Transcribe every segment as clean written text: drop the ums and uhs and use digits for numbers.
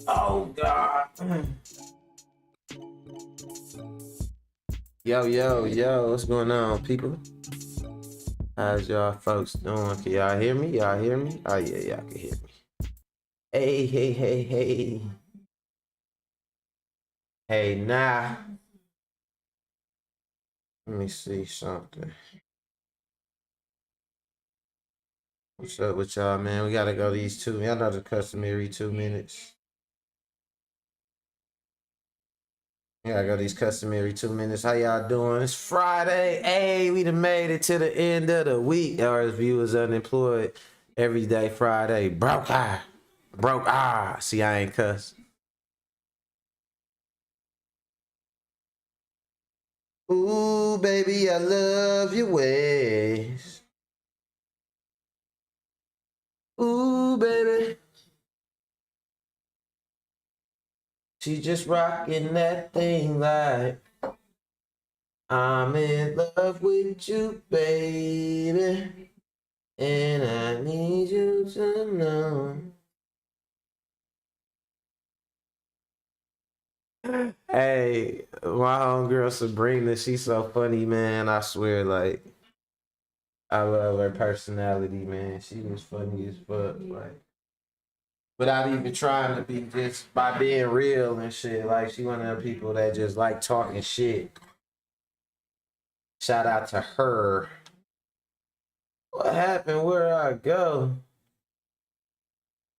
Oh God. Yo, yo, yo, what's going on, people? How's y'all folks doing? Can y'all hear me? Y'all hear me? Oh yeah, y'all can hear me. Hey, hey, hey, hey. Hey, nah. Let me see something. What's up with y'all, man? We gotta go these 2. Y'all know the customary 2 minutes. We gotta go these customary 2 minutes. How y'all doing? It's Friday. Hey, we done made it to the end of the week. Or as viewers unemployed every day Friday. Broke eye. Broke eye. See, I ain't cuss. Ooh, baby, I love your ways. Ooh, baby. She just rocking that thing like I'm in love with you, baby. And I need you to know. Hey, my homegirl Sabrina, she's so funny, man. I swear, like, I love her personality, man. She was funny as fuck, like, without even trying to be, just by being real and shit. Like, she one of the people that just like talking shit. Shout out to her. What happened? Where I go?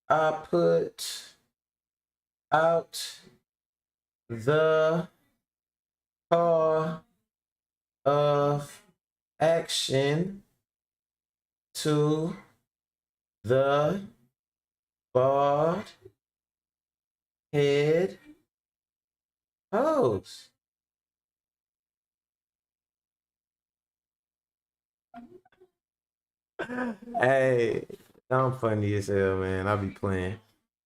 I put out the call of action to the bald head host. Hey, I'm funny as hell, man. I be playing.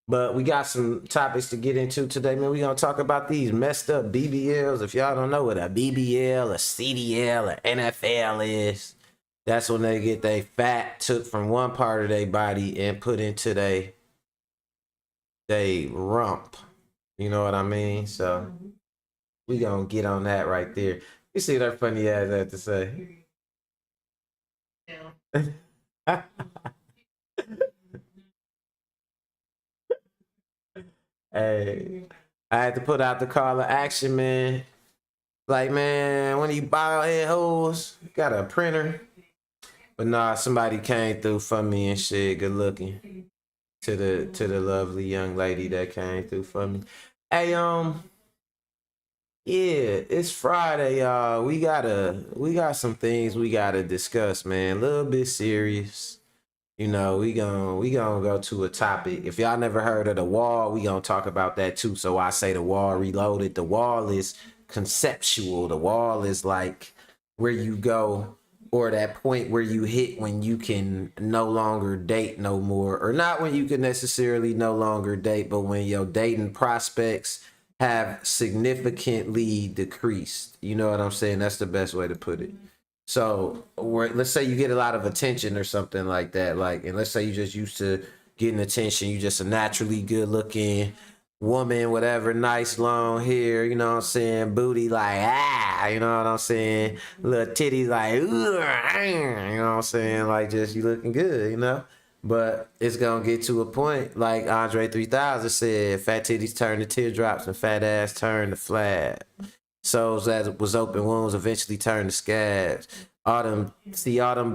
But we got some topics to get into today, man. We gonna talk about these messed up BBLs. If y'all don't know what a BBL, a CDL, an NFL is, that's when they get their fat took from one part of their body and put into they rump. You know what I mean? So we gonna get on that right there. You see what that funny ass had to say. Hey, I had to put out the call of action, man. Like, man, when you buy head hoes, got a printer. But nah, somebody came through for me and shit, good looking. To the lovely young lady that came through for me. Hey, yeah, it's Friday, y'all. We got some things we gotta discuss, man. A little bit serious. You know, we gonna go to a topic. If y'all never heard of the wall, we gonna talk about that too. So I say the wall reloaded. The wall is conceptual. The wall is like where you go, or that point where you hit when you can no longer date no more, or not when you can necessarily no longer date, but when your dating prospects have significantly decreased. You know what I'm saying? That's the best way to put it. So, let's say you get a lot of attention or something like that, like, and let's say you just used to getting attention, you just a naturally good looking woman, whatever, nice long hair, you know what I'm saying, booty like you know what I'm saying, little titties like you know what I'm saying, like just you looking good, you know. But it's gonna get to a point, like Andre 3000 said, fat titties turn to teardrops and fat ass turn to flat. Souls that was open wounds eventually turn to scabs. Autumn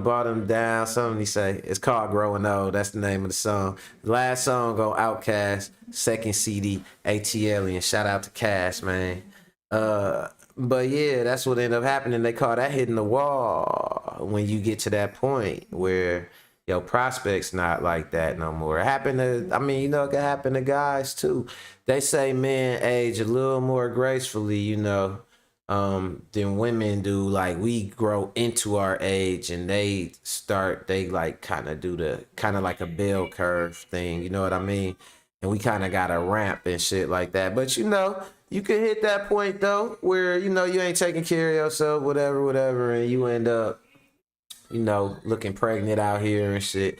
brought him down. Something he say. It's called Growing Old. That's the name of the song. The last song on Outkast, second CD, ATL, and shout out to Cash, man. But yeah, that's what ended up happening. They call that hitting the wall when you get to that point where your prospects not like that no more. It happened to, I mean, you know, it can happen to guys too. They say men age a little more gracefully, you know, than women do. Like we grow into our age and they like kind of do the kind of like a bell curve thing, you know what I mean? And we kind of got a ramp and shit like that. But you know, you can hit that point though where you know you ain't taking care of yourself, whatever, and you end up, you know, looking pregnant out here and shit.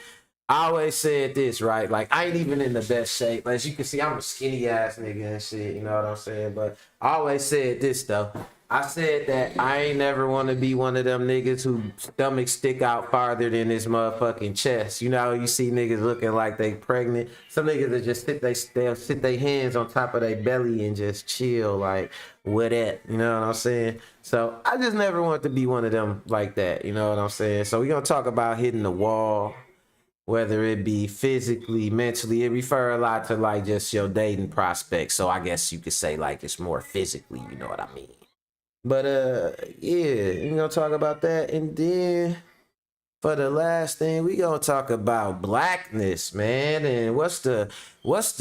I always said this, right? Like, I ain't even in the best shape. As you can see, I'm a skinny ass nigga and shit, you know what I'm saying? But I always said this, though. I said that I ain't never want to be one of them niggas who stomach stick out farther than his motherfucking chest. You know, you see niggas looking like they pregnant. Some niggas that just they'll sit their hands on top of their belly and just chill, like, what that? You know what I'm saying? So I just never want to be one of them like that. You know what I'm saying? So we're going to talk about hitting the wall, whether it be physically, mentally. It refer a lot to like just your dating prospects. So I guess you could say like it's more physically, you know what I mean? But yeah, we gonna talk about that. And then for the last thing, we gonna talk about blackness, man. And what's the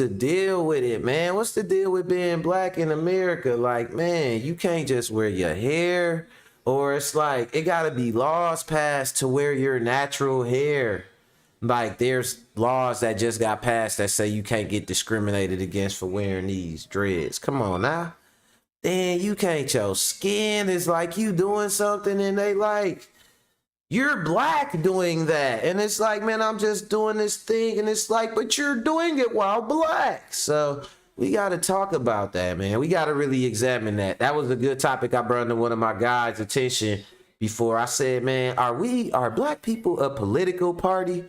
deal with it, man? What's the deal with being black in America? Like, man, you can't just wear your hair, or it's like it gotta be laws passed to wear your natural hair. Like, there's laws that just got passed that say you can't get discriminated against for wearing these dreads. Come on now. Then you can't, your skin is like you doing something and they like, you're black doing that. And it's like, man, I'm just doing this thing. And it's like, but you're doing it while black. So we got to talk about that, man. We got to really examine that. That was a good topic I brought to one of my guys' attention before. I said, man, are black people a political party?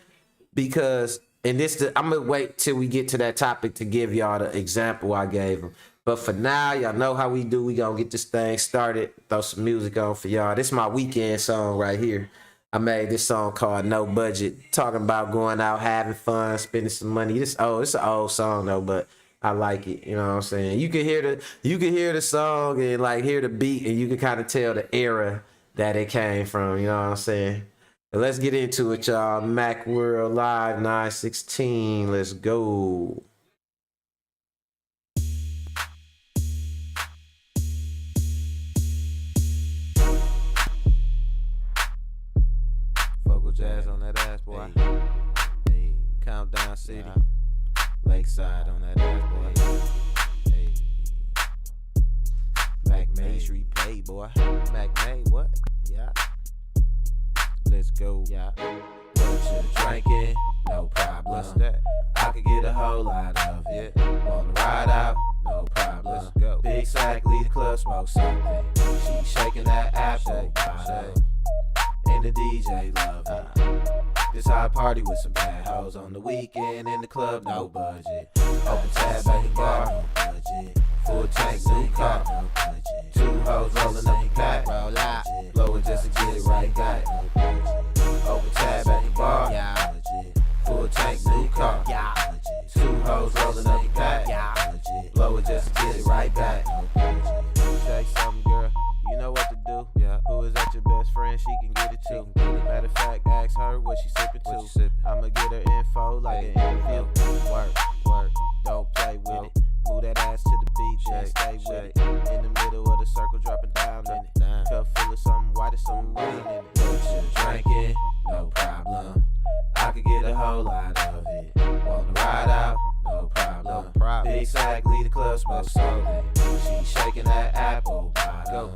Because, and I'm gonna wait till we get to that topic to give y'all the example I gave them. But for now, y'all know how we do. We gonna get this thing started. Throw some music on for y'all. This is my weekend song right here. I made this song called No Budget, talking about going out, having fun, spending some money. It's an old song though, but I like it. You know what I'm saying? You can hear the song and like hear the beat, and you can kind of tell the era that it came from. You know what I'm saying? But let's get into it, y'all. MacWorld Live 916. Let's go. Vocal jazz on that ass, boy. Hey. Countdown City. Lakeside on that ass, boy. Hey. Mac Main Street Pay, boy. Mac May, what? Yeah. Let's go. Yeah. What you drinking? No problem. What's that? I could get a whole lot of it. Wanna ride out? No problem. Let's go. Big sack, leave the club, smoke something. She shaking that apple bottom. And the DJ love it. This hot party with some bad hoes on the weekend in the club, no budget. Open tab at the bar, no budget. Full tank, new car, no budget. Two hoes rolling up the pack, roll out. Blow it just to get it right, got it, no budget. Open tab at the bar, yeah. Budget. Full tank, new car, yeah. Budget. Two hoes rolling up the pack, yeah. Budget. Blow it just to get it right back, no budget. Say something, girl. You know what to do. Yeah. Who is that your best friend? She can get it too. Matter of fact, ask her what she sipping to. I'ma get her info like an interview. Work, don't play with it. Move that ass to the beat, then stay with it. In the middle of the circle, dropping down in it. Cup full of something white and something green in it. What you drinking? No problem. I could get a whole lot of it. Wanna ride out? No problem. Big sack, leave the club, smoke something. She shaking that apple bottom.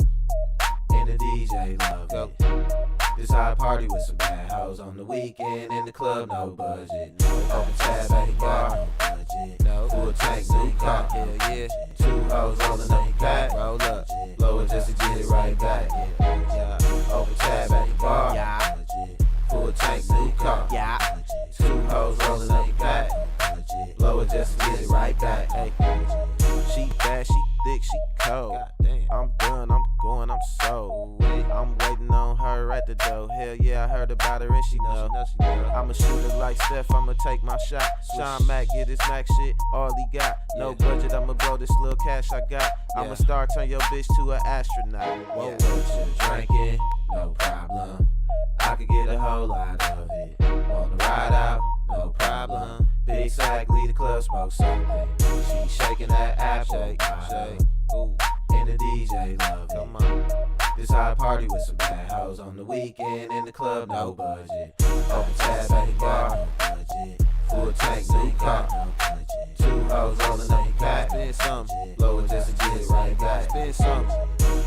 And the DJ love it. This hot party with some bad hoes on the weekend in the club, no budget. Open tab at the bar, no budget. Full tank, new car, hell yeah. Two hoes rolling up the pack, roll up. Blow it just to get it right back. Open tab at the bar, yeah. Full tank, new car, yeah. Two hoes rolling up the pack. Blow it just to get it right back. Hey. She bad, she thick, she cold. I'm done, I'm going, I'm sold. I'm waiting on her at the door. Hell yeah, I heard about her and she know. I'ma shoot her like Steph, I'ma take my shot. Sean Mac, get his Mac shit, all he got. No budget, I'ma blow this little cash I got. I'ma start turn your bitch to an astronaut. Whoa, what you drinking? No problem. I could get a whole lot of it. Wanna ride out? No problem. Big sack, leave the club, smoke something. She shaking that apple bottom. And the DJ love it. Come on. This hot party with some bad hoes on the weekend in the club, no budget. Open tab at the bar, no budget. Full tank, new car, no budget. Two hoes rolling up the pack, spin something. Blow it just to get it right back. Spin something.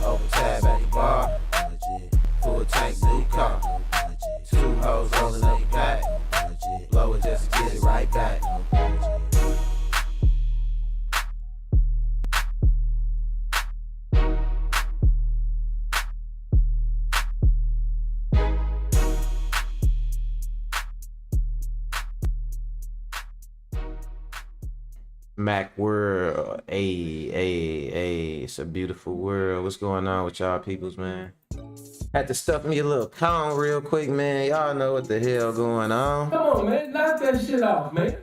Open tab at the bar, no budget. Full tank, new car, no budget. Two hoes rolling up the pack, no budget. Blow it just MacWorld. It's a beautiful world. What's going on with y'all peoples, man? Had to stuff me a little cone real quick, man. Y'all know what the hell going on. Come on, man. Knock that shit off, man.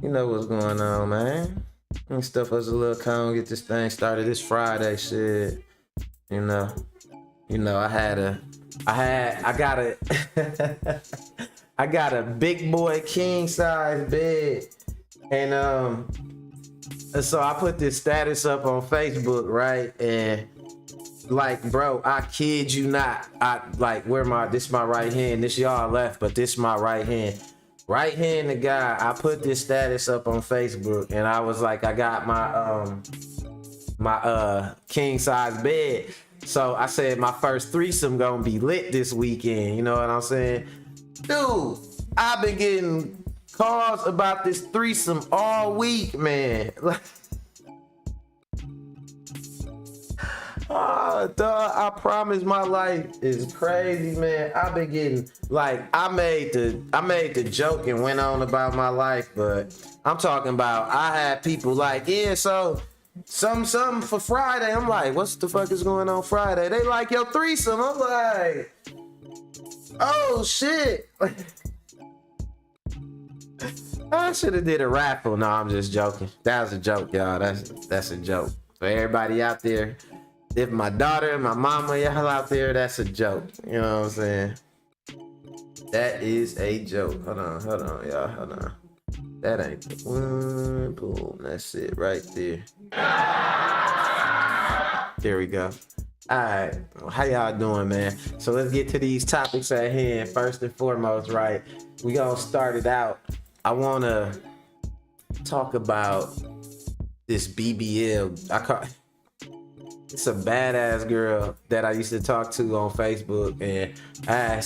You know what's going on, man. Let me stuff us a little cone, get this thing started. This Friday shit. You know, I got a big boy king size bed. And so I put this status up on Facebook, right? And like, bro, I kid you not. This my right hand. This y'all left, but this my right hand. Right hand the guy. I put this status up on Facebook, and I was like, I got my king size bed. So I said my first threesome gonna be lit this weekend. You know what I'm saying? Dude, I've been getting calls about this threesome all week, man. Oh, dog, I promise my life is crazy, man. I've been getting, like, I made the joke and went on about my life, but I'm talking about I had people like, yeah, so something for Friday. I'm like, what's the fuck is going on Friday? They like, yo, threesome. I'm like, oh shit. I should have did a raffle. No, I'm just joking. That was a joke, y'all. That's a joke. For everybody out there, if my daughter and my mama, y'all out there, that's a joke. You know what I'm saying? That is a joke. Hold on, y'all. Hold on. That ain't the one. Boom. That's it right there. There we go. All right. How y'all doing, man? So let's get to these topics at hand. First and foremost, right? We gonna start it out. I wanna talk about this BBL. It's a badass girl that I used to talk to on Facebook, and I had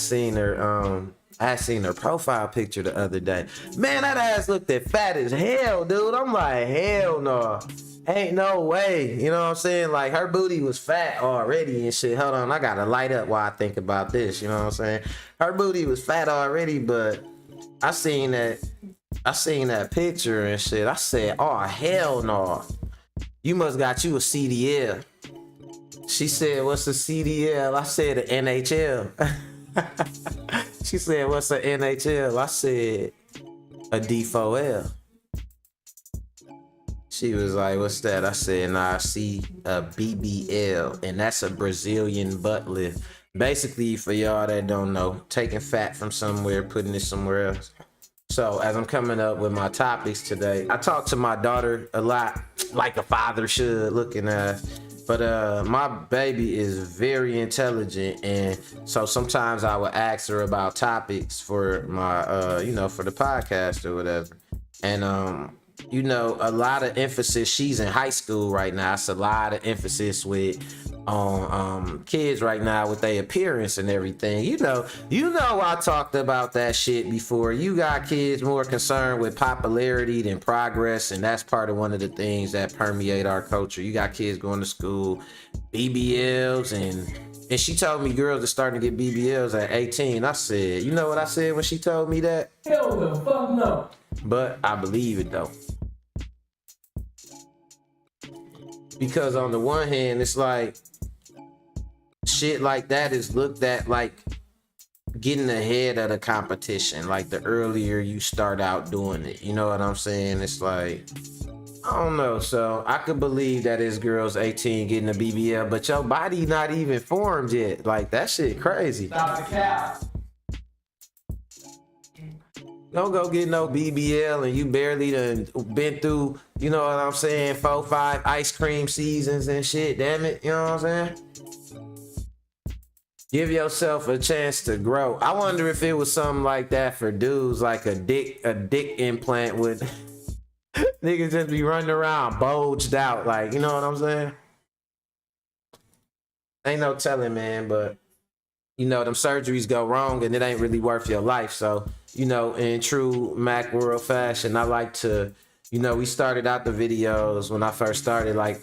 seen her profile picture the other day. Man, that ass looked fat as hell, dude. I'm like, hell no. Ain't no way. You know what I'm saying? Like, her booty was fat already and shit. Hold on, I gotta light up while I think about this. You know what I'm saying? Her booty was fat already, but I seen that picture and shit. I said, oh, hell no. You must got you a CDL. She said, what's a CDL? I said, an NHL. She said, what's an NHL? I said, a D4L. She was like, what's that? I said, nah, I see a BBL, and that's a Brazilian butt lift. Basically, for y'all that don't know, taking fat from somewhere, putting it somewhere else. So as I'm coming up with my topics today, I talk to my daughter a lot, like a father should, looking at. But my baby is very intelligent, and so sometimes I would ask her about topics for my, for the podcast or whatever. And a lot of emphasis. She's in high school right now. It's a lot of emphasis on kids right now with their appearance and everything. You know, I talked about that shit before. You got kids more concerned with popularity than progress, and that's part of one of the things that permeate our culture. You got kids going to school, BBLs, and she told me girls are starting to get BBLs at 18. I said, you know what I said when she told me that? Hell the fuck no. But I believe it though. Because on the one hand, it's like shit like that is looked at like getting ahead of the competition. Like the earlier you start out doing it, you know what I'm saying? It's like, I don't know. So I could believe that this girl's 18 getting a BBL, but your body not even formed yet. Like, that shit crazy. Stop the cap. Don't go get no BBL and you barely done been through, you know what I'm saying, 4, 5 ice cream seasons and shit, damn it, you know what I'm saying? Give yourself a chance to grow. I wonder if it was something like that for dudes, like a dick implant would niggas just be running around bulged out, like, you know what I'm saying? Ain't no telling, man, but you know, them surgeries go wrong and it ain't really worth your life. So, you know, in true MacWorld fashion, I like to you know, we started out the videos when I first started, like,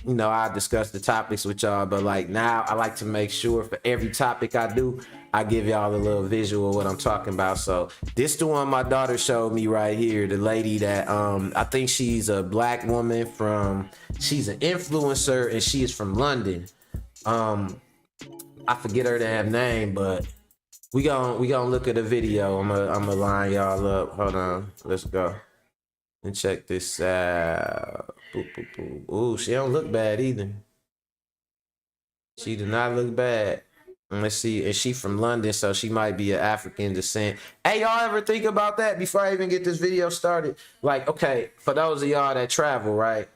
you know, I discussed the topics with y'all, but like now I like to make sure for every topic I do, I give y'all a little visual of what I'm talking about. So this the one my daughter showed me right here, the lady that I think she's a black woman from, she's an influencer and she is from London. I forget her damn name, but we gonna look at the video. I'm gonna line y'all up. Hold on, let's go. And check this out. Boop, boop, boop. Ooh, she don't look bad either. She do not look bad. And let's see. And she from London, so she might be of African descent. Hey, y'all ever think about that before I even get this video started? Like, okay, for those of y'all that travel, right?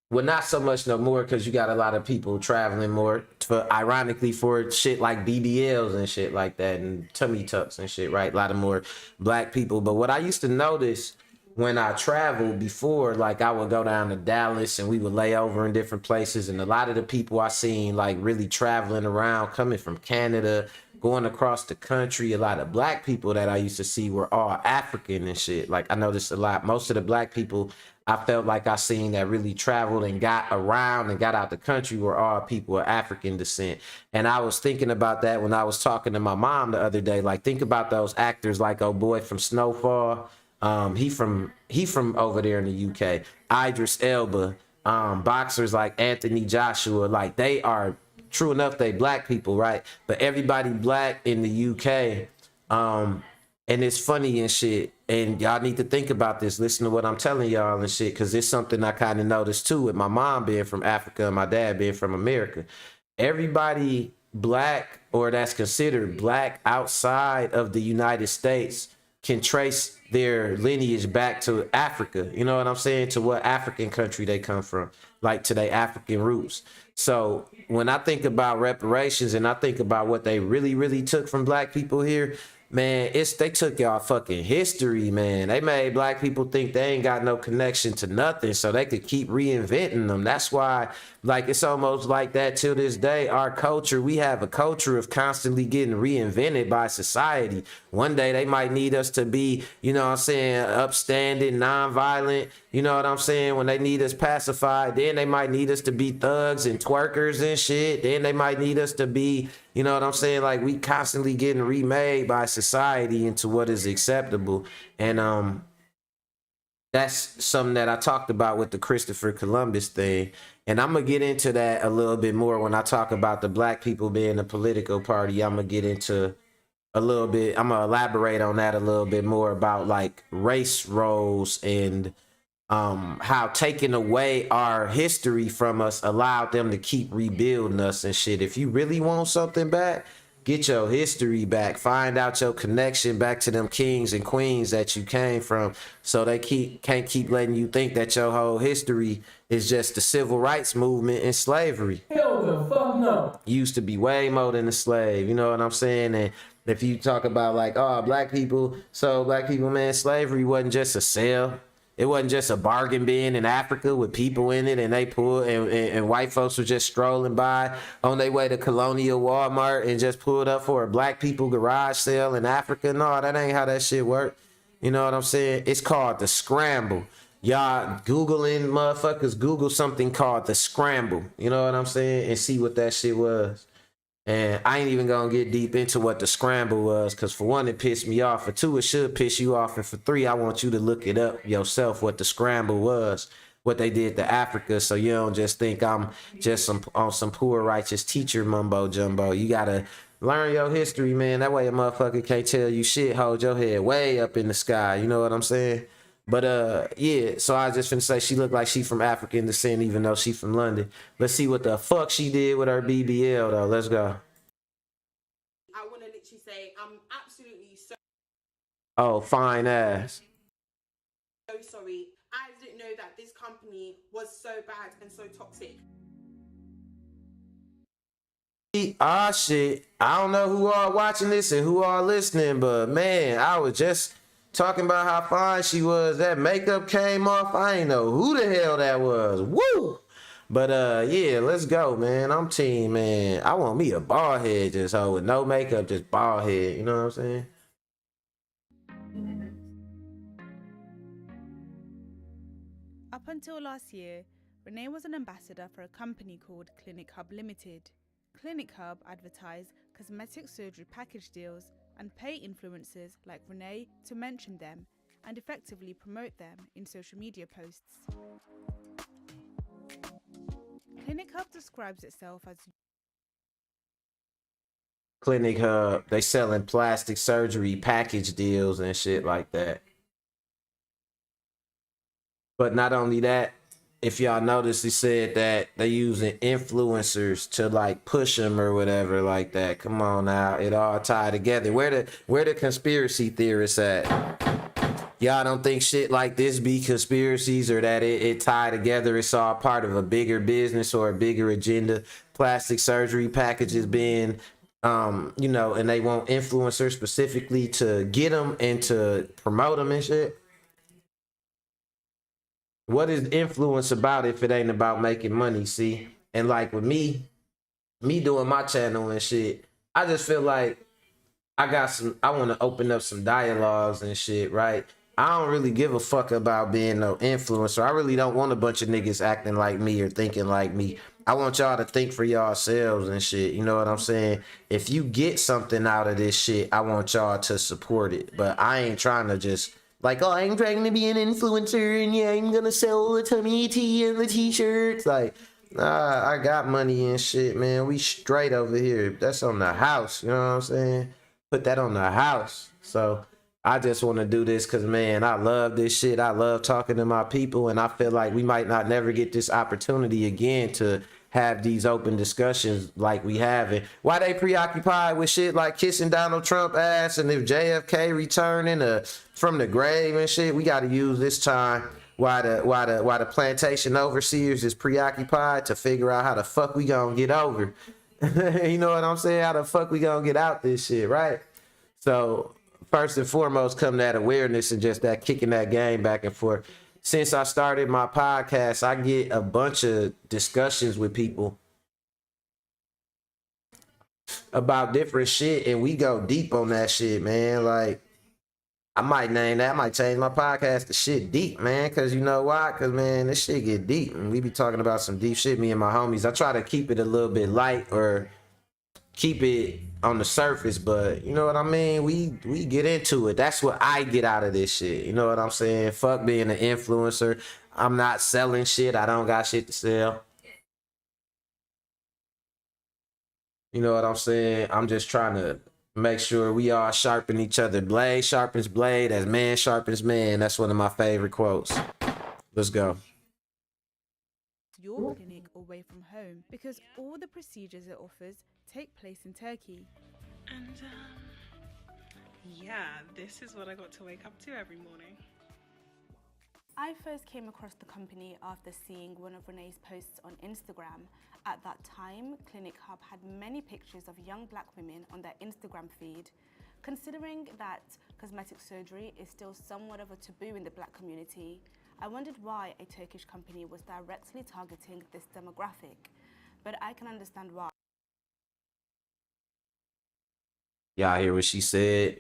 Well, not so much no more because you got a lot of people traveling more for, ironically, for shit like BBLs and shit like that and tummy tucks and shit, right? A lot of more black people. But what I used to notice when I traveled before, like I would go down to Dallas and we would lay over in different places, and a lot of the people I seen like really traveling around, coming from Canada, going across the country, a lot of black people that I used to see were all African and shit. Like I noticed a lot, most of the black people I felt like I seen that really traveled and got around and got out the country were all people of African descent. And I was thinking about that when I was talking to my mom the other day. Like, think about those actors like old boy from Snowfall. He from over there in the UK. Idris Elba. Boxers like Anthony Joshua. Like, they are, true enough, they black people, right? But everybody black in the UK. And it's funny and shit. And y'all need to think about this. Listen to what I'm telling y'all and shit, because it's something I kind of noticed too with my mom being from Africa and my dad being from America. Everybody black, or that's considered black outside of the United States, can trace their lineage back to Africa. You know what I'm saying? To what African country they come from, like to their African roots. So when I think about reparations and I think about what they really, really took from black people here, man, they took y'all fucking history, man. They made black people think they ain't got no connection to nothing, so they could keep reinventing them. That's why, like, it's almost like that till this day. Our culture, we have a culture of constantly getting reinvented by society. One day they might need us to be, you know what I'm saying, upstanding, nonviolent, you know what I'm saying, when they need us pacified. Then they might need us to be thugs and twerkers and shit. Then they might need us to be, you know what I'm saying, like, we constantly getting remade by society into what is acceptable. And that's something that I talked about with the Christopher Columbus thing. And I'm going to get into that a little bit more when I talk about the black people being a political party. I'm going to get into a little bit, I'm going to elaborate on that a little bit more about like race roles and how taking away our history from us allowed them to keep rebuilding us and shit. If you really want something back, get your history back. Find out your connection back to them kings and queens that you came from, so they can't keep letting you think that your whole history is just the civil rights movement and slavery. Hell the fuck no. Used to be way more than a slave, you know what I'm saying? And if you talk about like, oh, black people, man, slavery wasn't just a sale. It wasn't just a bargain bin in Africa with people in it, and they pulled, and white folks were just strolling by on their way to Colonial Walmart and just pulled up for a black people garage sale in Africa. No, that ain't how that shit worked. You know what I'm saying? It's called the scramble. Y'all Googling, motherfuckers, Google something called the scramble. You know what I'm saying? And see what that shit was. And I ain't even gonna get deep into what the scramble was, because for one, it pissed me off. For two, it should piss you off. And for three, I want you to look it up yourself, what the scramble was, what they did to Africa, so you don't just think I'm just on some poor righteous teacher mumbo jumbo. You gotta learn your history, man. That way a motherfucker can't tell you shit. Hold your head way up in the sky. You know what I'm saying? But yeah, so I was just finna say she looked like she from African descent, even though she from London. Let's see what the fuck she did with her BBL though. Let's go. I want to literally say I'm absolutely Oh, fine ass. so sorry. I didn't know that this company was so bad and so toxic. Ah shit. I don't know who are watching this and who are listening, but man, I was just talking about how fine she was. That makeup came off. I ain't know who the hell that was. Woo! But yeah, let's go, man. I'm team, man. I want me a bald head just with no makeup, just bald head. You know what I'm saying? until last year, Renee was an ambassador for a company called Clinic Hub Limited. Clinic Hub advertised cosmetic surgery package deals and pay influencers like Renee to mention them and effectively promote them in social media posts. Clinic Hub describes itself as Clinic Hub, they selling plastic surgery package deals and shit like that. But not only that, if y'all notice, it said that they using influencers to like push them or whatever like that. Come on now, it all tied together. Where the conspiracy theorists at? Y'all don't think shit like this be conspiracies or that it tied together? It's all part of a bigger business or a bigger agenda. Plastic surgery packages being, you know, and they want influencers specifically to get them and to promote them and shit. What is influence about if it ain't about making money? See, and like with me doing my channel and shit, I just feel like I want to open up some dialogues and shit, right? I don't really give a fuck about being no influencer. I really don't want a bunch of niggas acting like me or thinking like me. I want y'all to think for yourselves and shit. You know what I'm saying? If you get something out of this shit, I want y'all to support it. But I ain't trying to just like, oh, I'm trying to be an influencer and yeah, I'm gonna sell the tummy tea and the t-shirts. Like, nah, I got money and shit, man. We straight over here. That's on the house. You know what I'm saying? Put that on the house. So I just want to do this because, man, I love this shit. I love talking to my people, and I feel like we might not never get this opportunity again to have these open discussions like we have. And why they preoccupied with shit like kissing Donald Trump ass, and if JFK returning from the grave and shit, we got to use this time why the plantation overseers is preoccupied to figure out how the fuck we gonna get over. You know what I'm saying? How the fuck we gonna get out this shit, right? So first and foremost, come that awareness and just that kicking that game back and forth. Since I started my podcast, I get a bunch of discussions with people about different shit, and we go deep on that shit, man. Like, I might name that. I might change my podcast to Shit Deep, man. Because you know why? Because, man, this shit get deep. And we be talking about some deep shit, me and my homies. I try to keep it a little bit light or keep it on the surface, but you know what I mean? We get into it. That's what I get out of this shit. You know what I'm saying? Fuck being an influencer. I'm not selling shit. I don't got shit to sell. You know what I'm saying? I'm just trying to make sure we all sharpen each other. Blade sharpens blade as man sharpens man. That's one of my favorite quotes. Let's go. your clinic away from home because all the procedures it offers take place in Turkey. And yeah, this is what I got to wake up to every morning. I first came across the company after seeing one of Renee's posts on Instagram. At that time, Clinic Hub had many pictures of young black women on their Instagram feed. Considering that cosmetic surgery is still somewhat of a taboo in the black community, I wondered why a Turkish company was directly targeting this demographic. But I can understand why. Y'all hear what she said?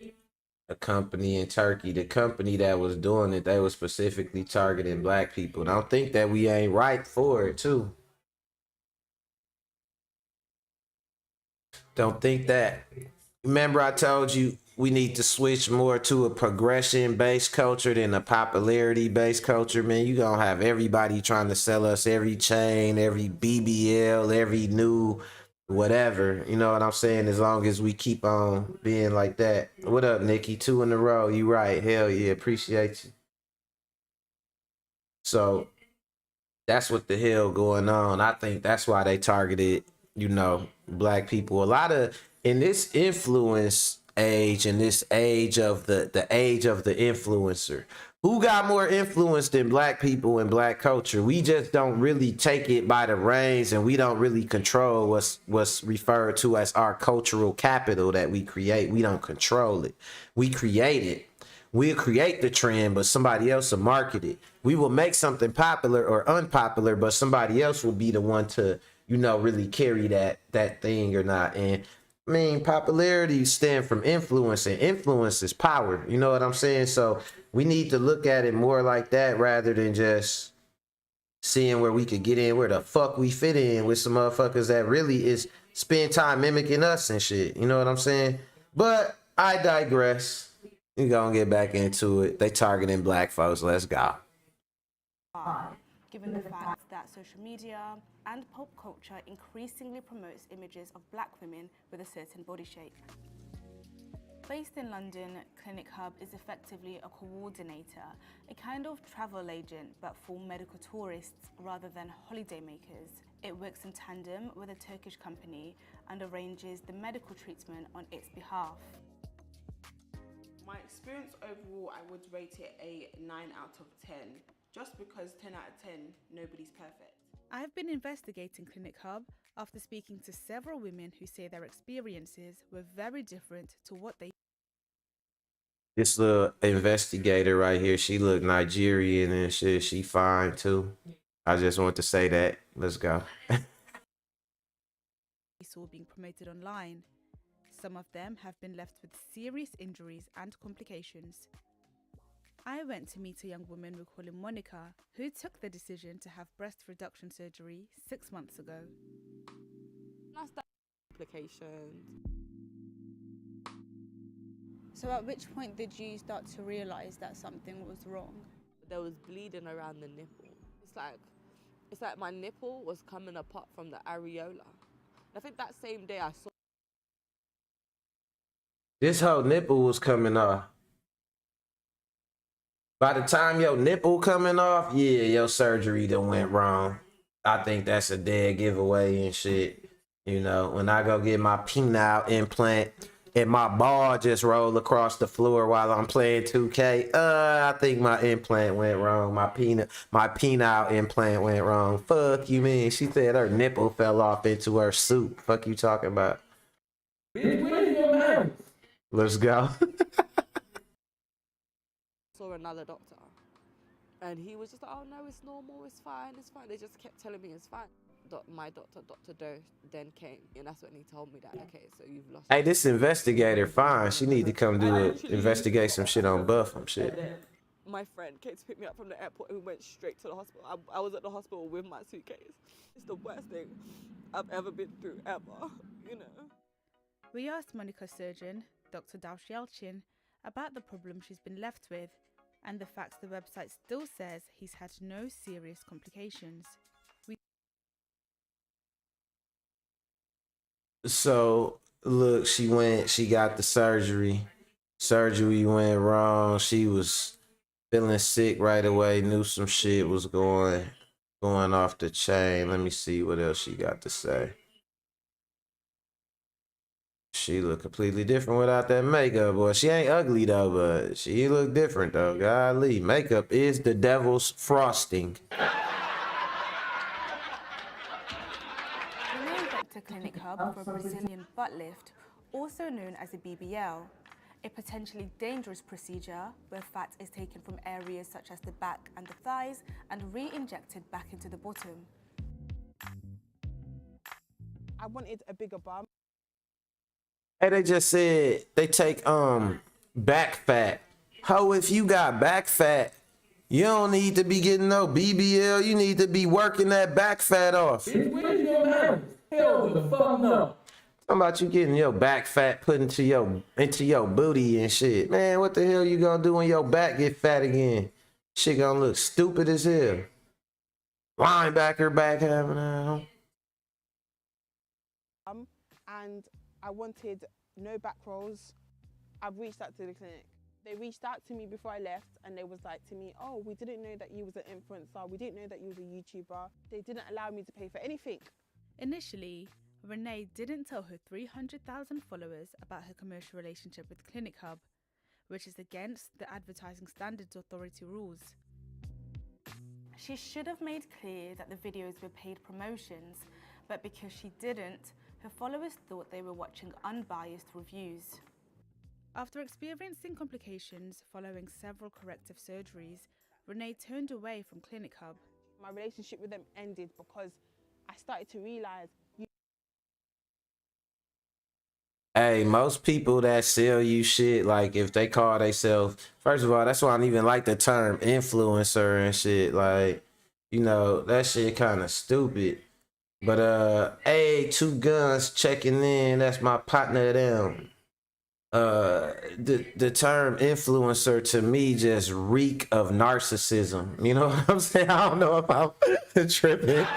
A company in Turkey, the company that was doing it, they was specifically targeting black people. Don't think that we ain't right for it too. Don't think that. Remember I told you we need to switch more to a progression-based culture than a popularity-based culture, man. You gonna have everybody trying to sell us every chain, every BBL, every new whatever. You know what I'm saying? As long as we keep on being like that. What up, Nikki? 2 in a row. You right. Hell yeah. Appreciate you. So that's what the hell going on. I think that's why they targeted, you know, black people. A lot of in this influence age, in this age of the age of the influencer, who got more influence than black people in black culture? We just don't really take it by the reins, and we don't really control what's referred to as our cultural capital that we create. We don't control it. We create it. We'll create the trend, but somebody else will market it. We will make something popular or unpopular, but somebody else will be the one to, you know, really carry that thing or not. And I mean, popularity stems from influence, and influence is power. You know what I'm saying? So we need to look at it more like that rather than just seeing where we could get in, where the fuck we fit in with some motherfuckers that really is spend time mimicking us and shit. You know what I'm saying? But I digress. We gonna get back into it. They targeting black folks. Let's go. Given the fact that social media and pop culture increasingly promotes images of black women with a certain body shape. Based in London, Clinic Hub is effectively a coordinator, a kind of travel agent but for medical tourists rather than holiday makers. It works in tandem with a Turkish company and arranges the medical treatment on its behalf. My experience overall, I would rate it a 9 out of 10, just because 10 out of 10, nobody's perfect. I've been investigating Clinic Hub after speaking to several women who say their experiences were very different to what they. This little investigator right here, she look Nigerian and shit. She fine too. I just want to say that. Let's go. saw being promoted online. Some of them have been left with serious injuries and complications. I went to meet a young woman we call Monica, who took the decision to have breast reduction surgery 6 months ago. Complications. So at which point did you start to realise that something was wrong? There was bleeding around the nipple. It's like my nipple was coming apart from the areola. I think that same day I saw. This whole nipple was coming off. By the time your nipple coming off, yeah, your surgery done went wrong. I think that's a dead giveaway and shit. You know, when I go get my penile implant and my ball just roll across the floor while I'm playing 2K, I think my implant went wrong. My penile implant went wrong. Fuck you, mean? She said her nipple fell off into her soup. Fuck you talking about? Bitch, where's your man? Let's go. Saw another doctor, and he was just like, "Oh no, it's normal, it's fine, it's fine." They just kept telling me it's fine. My doctor, Dr. Doe, then came, and that's when he told me that, okay, so you've lost. Hey, this investigator, fine. She need to come investigate some shit on Buff and shit. My friend came to pick me up from the airport and we went straight to the hospital. I was at the hospital with my suitcase. It's the worst thing I've ever been through, ever, you know. We asked Monica's surgeon, Dr. Daush Yelchin, about the problem she's been left with and the fact the website still says he's had no serious complications. So, look, she got the surgery. Surgery went wrong. She was feeling sick right away, knew some shit was going off the chain. Let me see what else she got to say. She look completely different without that makeup, boy. She ain't ugly though, but she look different though. Golly, makeup is the devil's frosting. We went to Clinic Hub for a Brazilian butt lift, also known as a BBL, a potentially dangerous procedure where fat is taken from areas such as the back and the thighs and re-injected back into the bottom. I wanted a bigger bum. Hey, they just said they take back fat. Ho, if you got back fat, you don't need to be getting no BBL. You need to be working that back fat off. Bitch, where's your man? Hell the fuck no. Talking about you getting your back fat put into your booty and shit. Man, what the hell you gonna do when your back get fat again? Shit gonna look stupid as hell. Linebacker back having a And I wanted no back rolls. I've reached out to the clinic. They reached out to me before I left and they was like to me, "Oh, we didn't know that you was an influencer. We didn't know that you was a YouTuber." They didn't allow me to pay for anything. Initially, Renee didn't tell her 300,000 followers about her commercial relationship with Clinic Hub, which is against the Advertising Standards Authority rules. She should have made clear that the videos were paid promotions, but because she didn't, her followers thought they were watching unbiased reviews. After experiencing complications following several corrective surgeries, Renee turned away from Clinic Hub. My relationship with them ended because I started to realise. Hey, most people that sell you shit, like if they call themselves, first of all, that's why I don't even like the term influencer and shit. Like, You know, that shit kind of stupid. But hey, two guns checking in. That's my partner them. The term influencer to me just reek of narcissism. You know what I'm saying? I don't know if I'm tripping.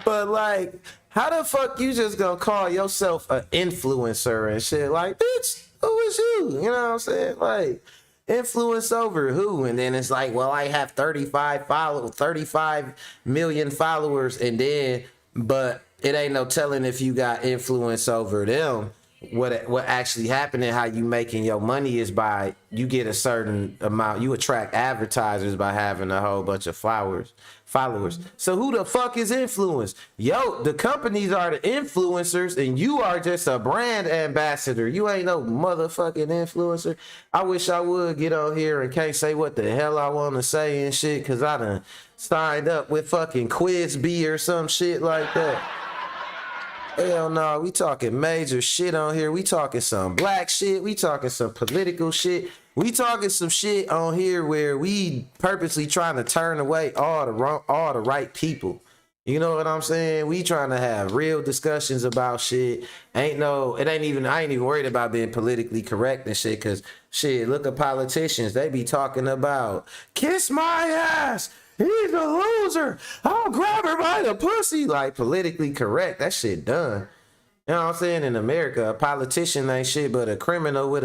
But like, how the fuck you just gonna call yourself an influencer and shit? Like, bitch, who is you? You know what I'm saying? Like, influence over who? And then it's like, well, I have 35 million followers, and then, but it ain't no telling if you got influence over them. What actually happening, how you making your money is by you get a certain amount, you attract advertisers by having a whole bunch of followers. So who the fuck is influence? Yo, the companies are the influencers and you are just a brand ambassador. You ain't no motherfucking influencer. I wish I would get on here and can't say what the hell I want to say and shit, cause I done signed up with fucking Quiz B or some shit like that. Hell no, we talking major shit on here. We talking some black shit. We talking some political shit. We talking some shit on here where we purposely trying to turn away all the right people. You know what I'm saying? We trying to have real discussions about shit. I ain't even worried about being politically correct and shit, cause shit, look at politicians. They be talking about kiss my ass. He's a loser. I'll grab her by the pussy. Like, politically correct. That shit done. You know what I'm saying? In America, a politician ain't shit but a criminal with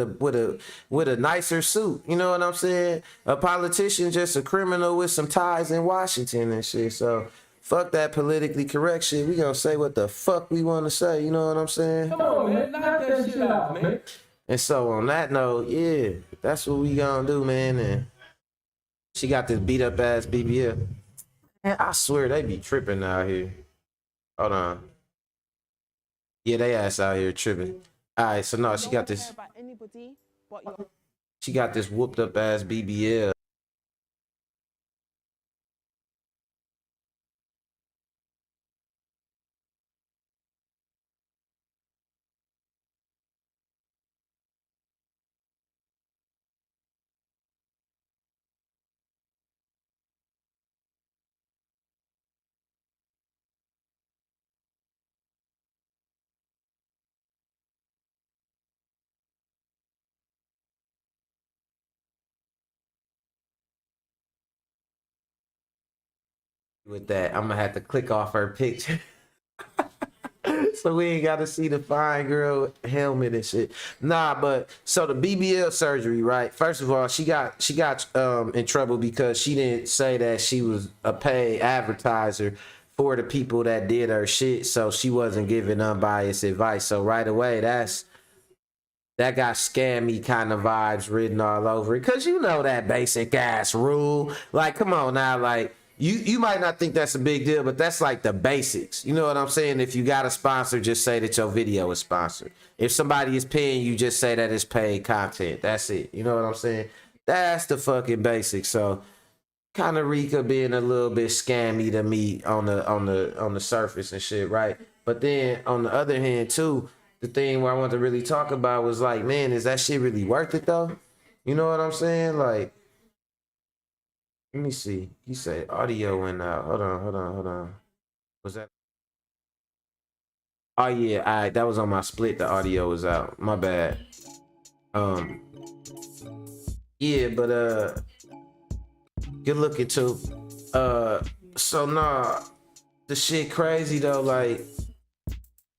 a nicer suit. You know what I'm saying? A politician just a criminal with some ties in Washington and shit. So fuck that politically correct shit. We gonna say what the fuck we want to say. You know what I'm saying? Come on, man. Knock that shit out, man. And so on that note, yeah, that's what we gonna do, man. And she got this beat up ass BBL. Man, I swear they be tripping out here. Hold on. Yeah, they ass out here tripping. All right, so no, she got this. About anybody but you. She got this whooped up ass BBL. With that, I'm gonna have to click off her picture. So we ain't got to see the fine girl helmet and shit. Nah, but so the BBL surgery, right? First of all, she got in trouble because she didn't say that she was a paid advertiser for the people that did her shit, so she wasn't giving unbiased advice. So right away, that got scammy kind of vibes written all over it. Cause you know that basic ass rule. Like, come on now, like. You might not think that's a big deal, but that's like the basics. You know what I'm saying? If you got a sponsor, just say that your video is sponsored. If somebody is paying you, just say that it's paid content. That's it. You know what I'm saying? That's the fucking basics. So kind of Rika being a little bit scammy to me on the surface and shit, right? But then on the other hand too, the thing where I want to really talk about was like, man, is that shit really worth it though? You know what I'm saying? Like, let me see. You say audio went out. Hold on. Was that? Oh yeah, all right. That was on my split. The audio was out. My bad. Yeah, but good looking too. So nah, the shit crazy though. Like,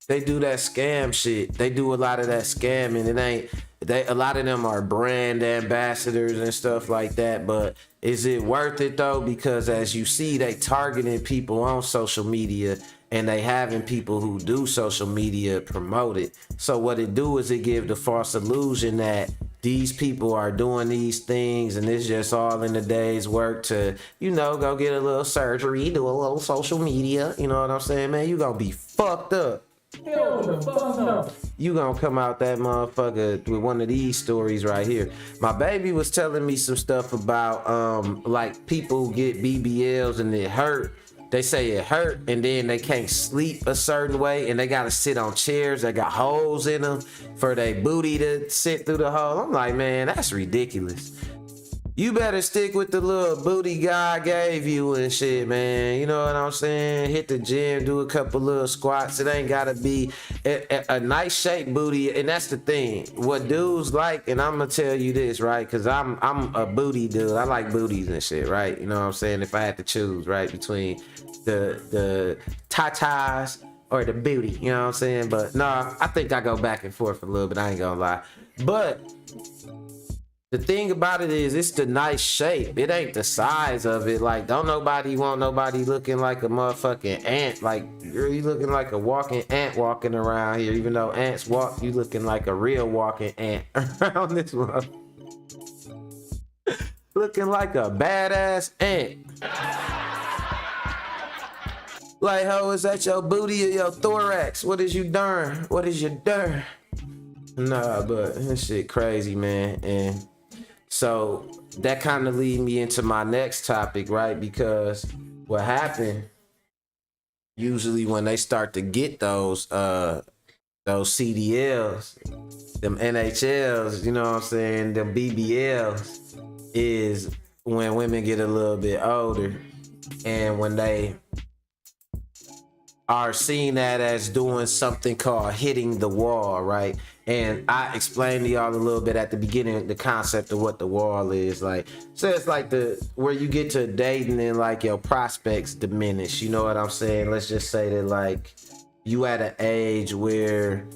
they do that scam shit. They do a lot of that scamming. It ain't. A lot of them are brand ambassadors and stuff like that, but is it worth it though? Because as you see, they targeting people on social media and they having people who do social media promote it. So what it do is it give the false illusion that these people are doing these things and it's just all in the day's work to, you know, go get a little surgery, do a little social media. You know what I'm saying, man? You gonna be fucked up. Hell the fuck no. You gonna come out that motherfucker with one of these stories right here. My baby was telling me some stuff about like people get BBLs and it hurt. They say it hurt and then they can't sleep a certain way and they gotta sit on chairs that got holes in them for their booty to sit through the hole. I'm like, man, that's ridiculous. you better stick with the little booty God gave you and shit, man. You know what I'm saying? Hit the gym, do a couple little squats. It ain't gotta be a nice shape booty, and that's the thing. What dudes like, and I'm gonna tell you this, right? Cause I'm a booty dude. I like booties and shit, right? You know what I'm saying? If I had to choose, right, between the tatas or the booty, you know what I'm saying? But nah, I think I go back and forth a little bit. I ain't gonna lie, but the thing about it is, it's the nice shape. It ain't the size of it. Like, don't nobody want nobody looking like a motherfucking ant. Like, girl, you looking like a walking ant walking around here. Even though ants walk, you looking like a real walking ant around this one. Looking like a badass ant. Like, ho, is that your booty or your thorax? What is you done? What is you done? Nah, but this shit crazy, man. And so that kind of lead me into my next topic, right? Because what happened usually when they start to get those CDLs, them NHLs, you know what I'm saying, them BBLs, is when women get a little bit older and when they are seen that as doing something called hitting the wall, right? And I explained to y'all a little bit at the beginning the concept of what the wall is. Like, so it's like where you get to dating and like your prospects diminish. You know what I'm saying? Let's just say that like you at an age where,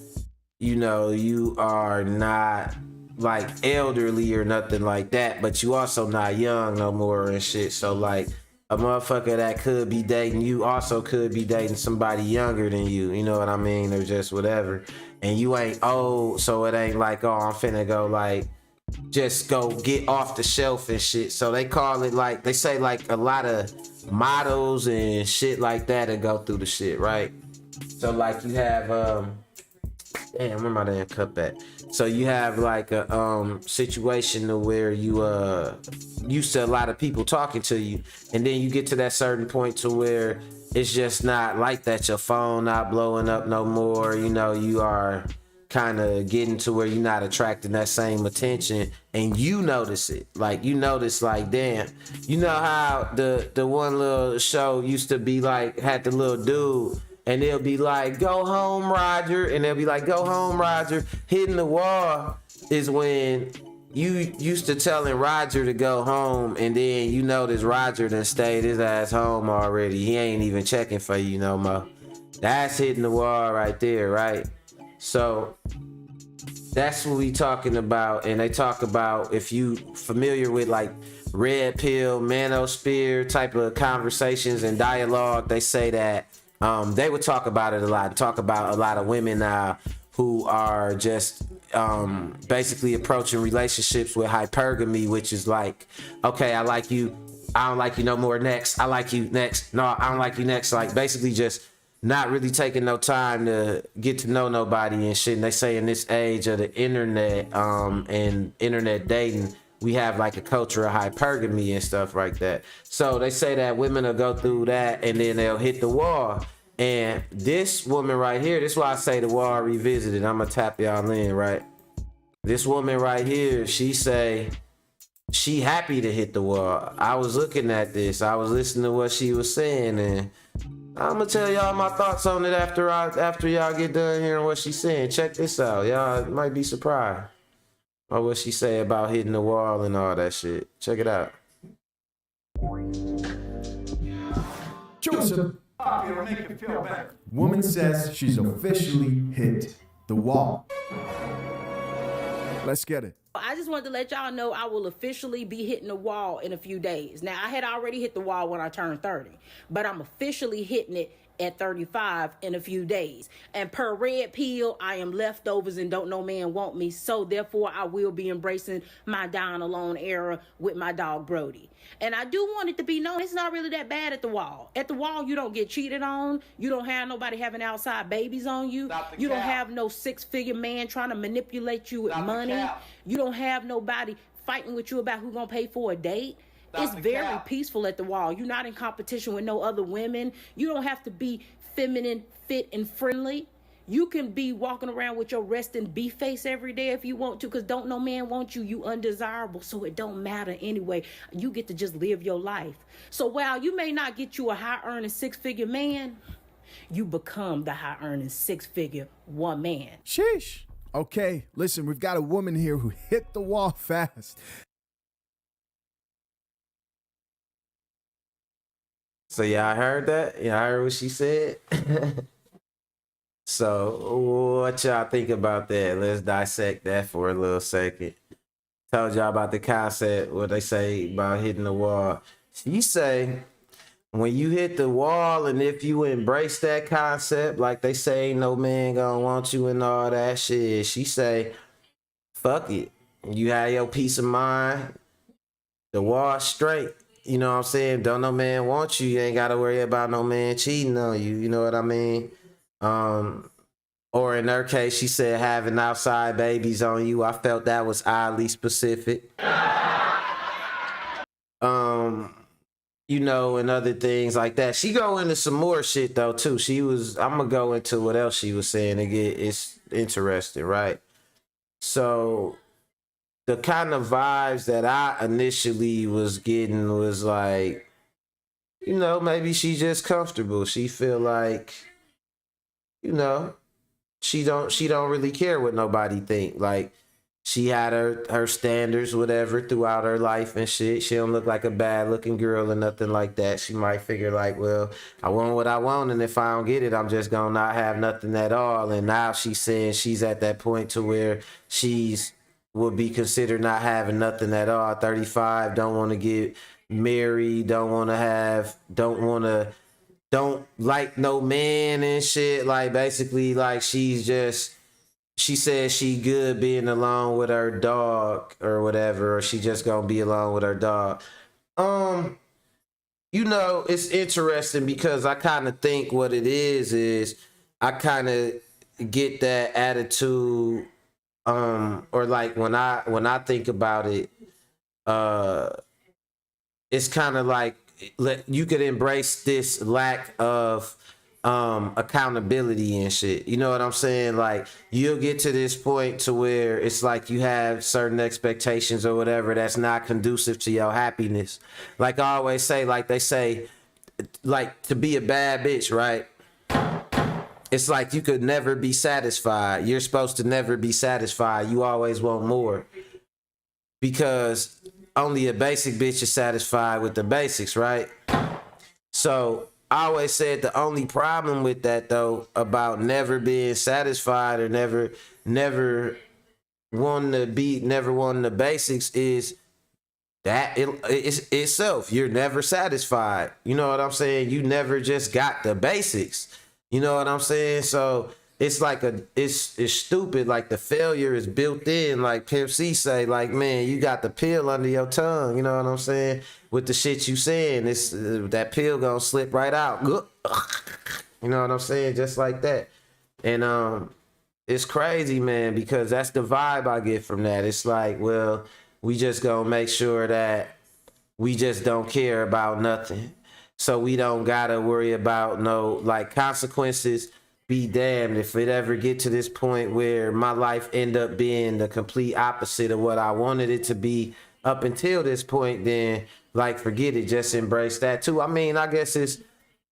you know, you are not like elderly or nothing like that, but you also not young no more and shit. So like a motherfucker that could be dating you also could be dating somebody younger than you know what I mean, or just whatever. And you ain't old, so it ain't like, oh, I'm finna go like just go get off the shelf and shit. So they call it like, they say like a lot of models and shit like that that go through the shit, right? So like you have damn, where my damn cup at? So you have like a situation to where you used to a lot of people talking to you, and then you get to that certain point to where it's just not like that. Your phone not blowing up no more. You know, you are kind of getting to where you're not attracting that same attention, and you notice it. Like you notice, like, damn, you know how the one little show used to be like, had the little dude, and they'll be like, go home, Roger, and they'll be like, go home, Roger. Hitting the wall is when you used to telling Roger to go home, and then you notice Roger done stayed his ass home already. He ain't even checking for you no more. That's hitting the wall right there, right? So that's what we talking about. And they talk about, if you familiar with like red pill, manosphere type of conversations and dialogue, they say that they would talk about it a lot, talk about a lot of women now who are just basically approaching relationships with hypergamy, which is like, okay, I like you, I don't like you no more, next, I like you, next, no, I don't like you, next. Like basically just not really taking no time to get to know nobody and shit. And they say in this age of the internet and internet dating, we have like a culture of hypergamy and stuff like that. So they say that women will go through that and then they'll hit the wall. And this woman right here, this is why I say the wall revisited. I'm gonna tap y'all in, right? This woman right here, she say she happy to hit the wall. I was looking at this, I was listening to what she was saying, and I'm gonna tell y'all my thoughts on it after y'all get done hearing what she's saying. Check this out, y'all might be surprised by what she say about hitting the wall and all that shit. Check it out. Joseph, it'll make you feel better. Woman says she's officially hit the wall. Let's get it. I just wanted to let y'all know I will officially be hitting the wall in a few days. Now, I had already hit the wall when I turned 30, but I'm officially hitting it at 35 in a few days. And per red pill, I am leftovers and don't no man want me. So therefore, I will be embracing my down alone era with my dog Brody. And I do want it to be known, it's not really that bad at the wall. At the wall, you don't get cheated on. You don't have nobody having outside babies on you. You don't have no six-figure man trying to manipulate you with money. You don't have nobody fighting with you about who gonna pay for a date. It's very peaceful at the wall. You're not in competition with no other women. You don't have to be feminine, fit, and friendly. You can be walking around with your resting beef face every day if you want to, because don't no man want you. You undesirable, so it don't matter anyway. You get to just live your life. So while you may not get you a high-earning six-figure man, you become the high-earning six-figure one man. Sheesh. Okay, listen, we've got a woman here who hit the wall fast. So y'all heard that? Y'all heard what she said? So what y'all think about that? Let's dissect that for a little second. Told y'all about the concept, what they say about hitting the wall. She say, when you hit the wall and if you embrace that concept, like they say, ain't no man gonna want you and all that shit. She say, fuck it. You have your peace of mind. The wall straight. You know what I'm saying? Don't no man want you. You ain't got to worry about no man cheating on you. You know what I mean? Or in her case, she said having outside babies on you. I felt that was oddly specific. You know, and other things like that. She go into some more shit though too. I'm gonna go into what else she was saying to get it's interesting, right? So the kind of vibes that I initially was getting was like, you know, maybe she's just comfortable. She feel like, you know, she don't really care what nobody think. Like, she had her standards, whatever, throughout her life and shit. She don't look like a bad looking girl or nothing like that. She might figure like, well, I want what I want, and if I don't get it, I'm just gonna not have nothing at all. And now she's saying she's at that point to where would be considered not having nothing at all. 35, don't want to get married, don't like no man and shit. Like, basically, like, she says she good being alone with her dog or whatever, or she just gonna be alone with her dog. You know, it's interesting because I kind of think what it is I kind of get that attitude, or like when I think about it, it's kind of like you could embrace this lack of accountability and shit. You know what I'm saying? Like, you'll get to this point to where it's like you have certain expectations or whatever that's not conducive to your happiness. Like I always say, like they say, like, to be a bad bitch, right? It's like you could never be satisfied. You're supposed to never be satisfied. You always want more. Because only a basic bitch is satisfied with the basics, right? So I always said the only problem with that, though, about never being satisfied or never wanting the basics is that it's itself. You're never satisfied. You know what I'm saying? You never just got the basics. You know what I'm saying? So it's like it's stupid. Like, the failure is built in. Like Pimp C say, like, man, you got the pill under your tongue. You know what I'm saying? With the shit you saying, it's that pill gonna slip right out. You know what I'm saying? Just like that. And it's crazy, man, because that's the vibe I get from that. It's like, well, we just gonna make sure that we just don't care about nothing. So we don't gotta worry about no, like, consequences. Be damned if it ever get to this point where my life end up being the complete opposite of what I wanted it to be up until this point, then, like, forget it. Just embrace that too. I mean, I guess it's,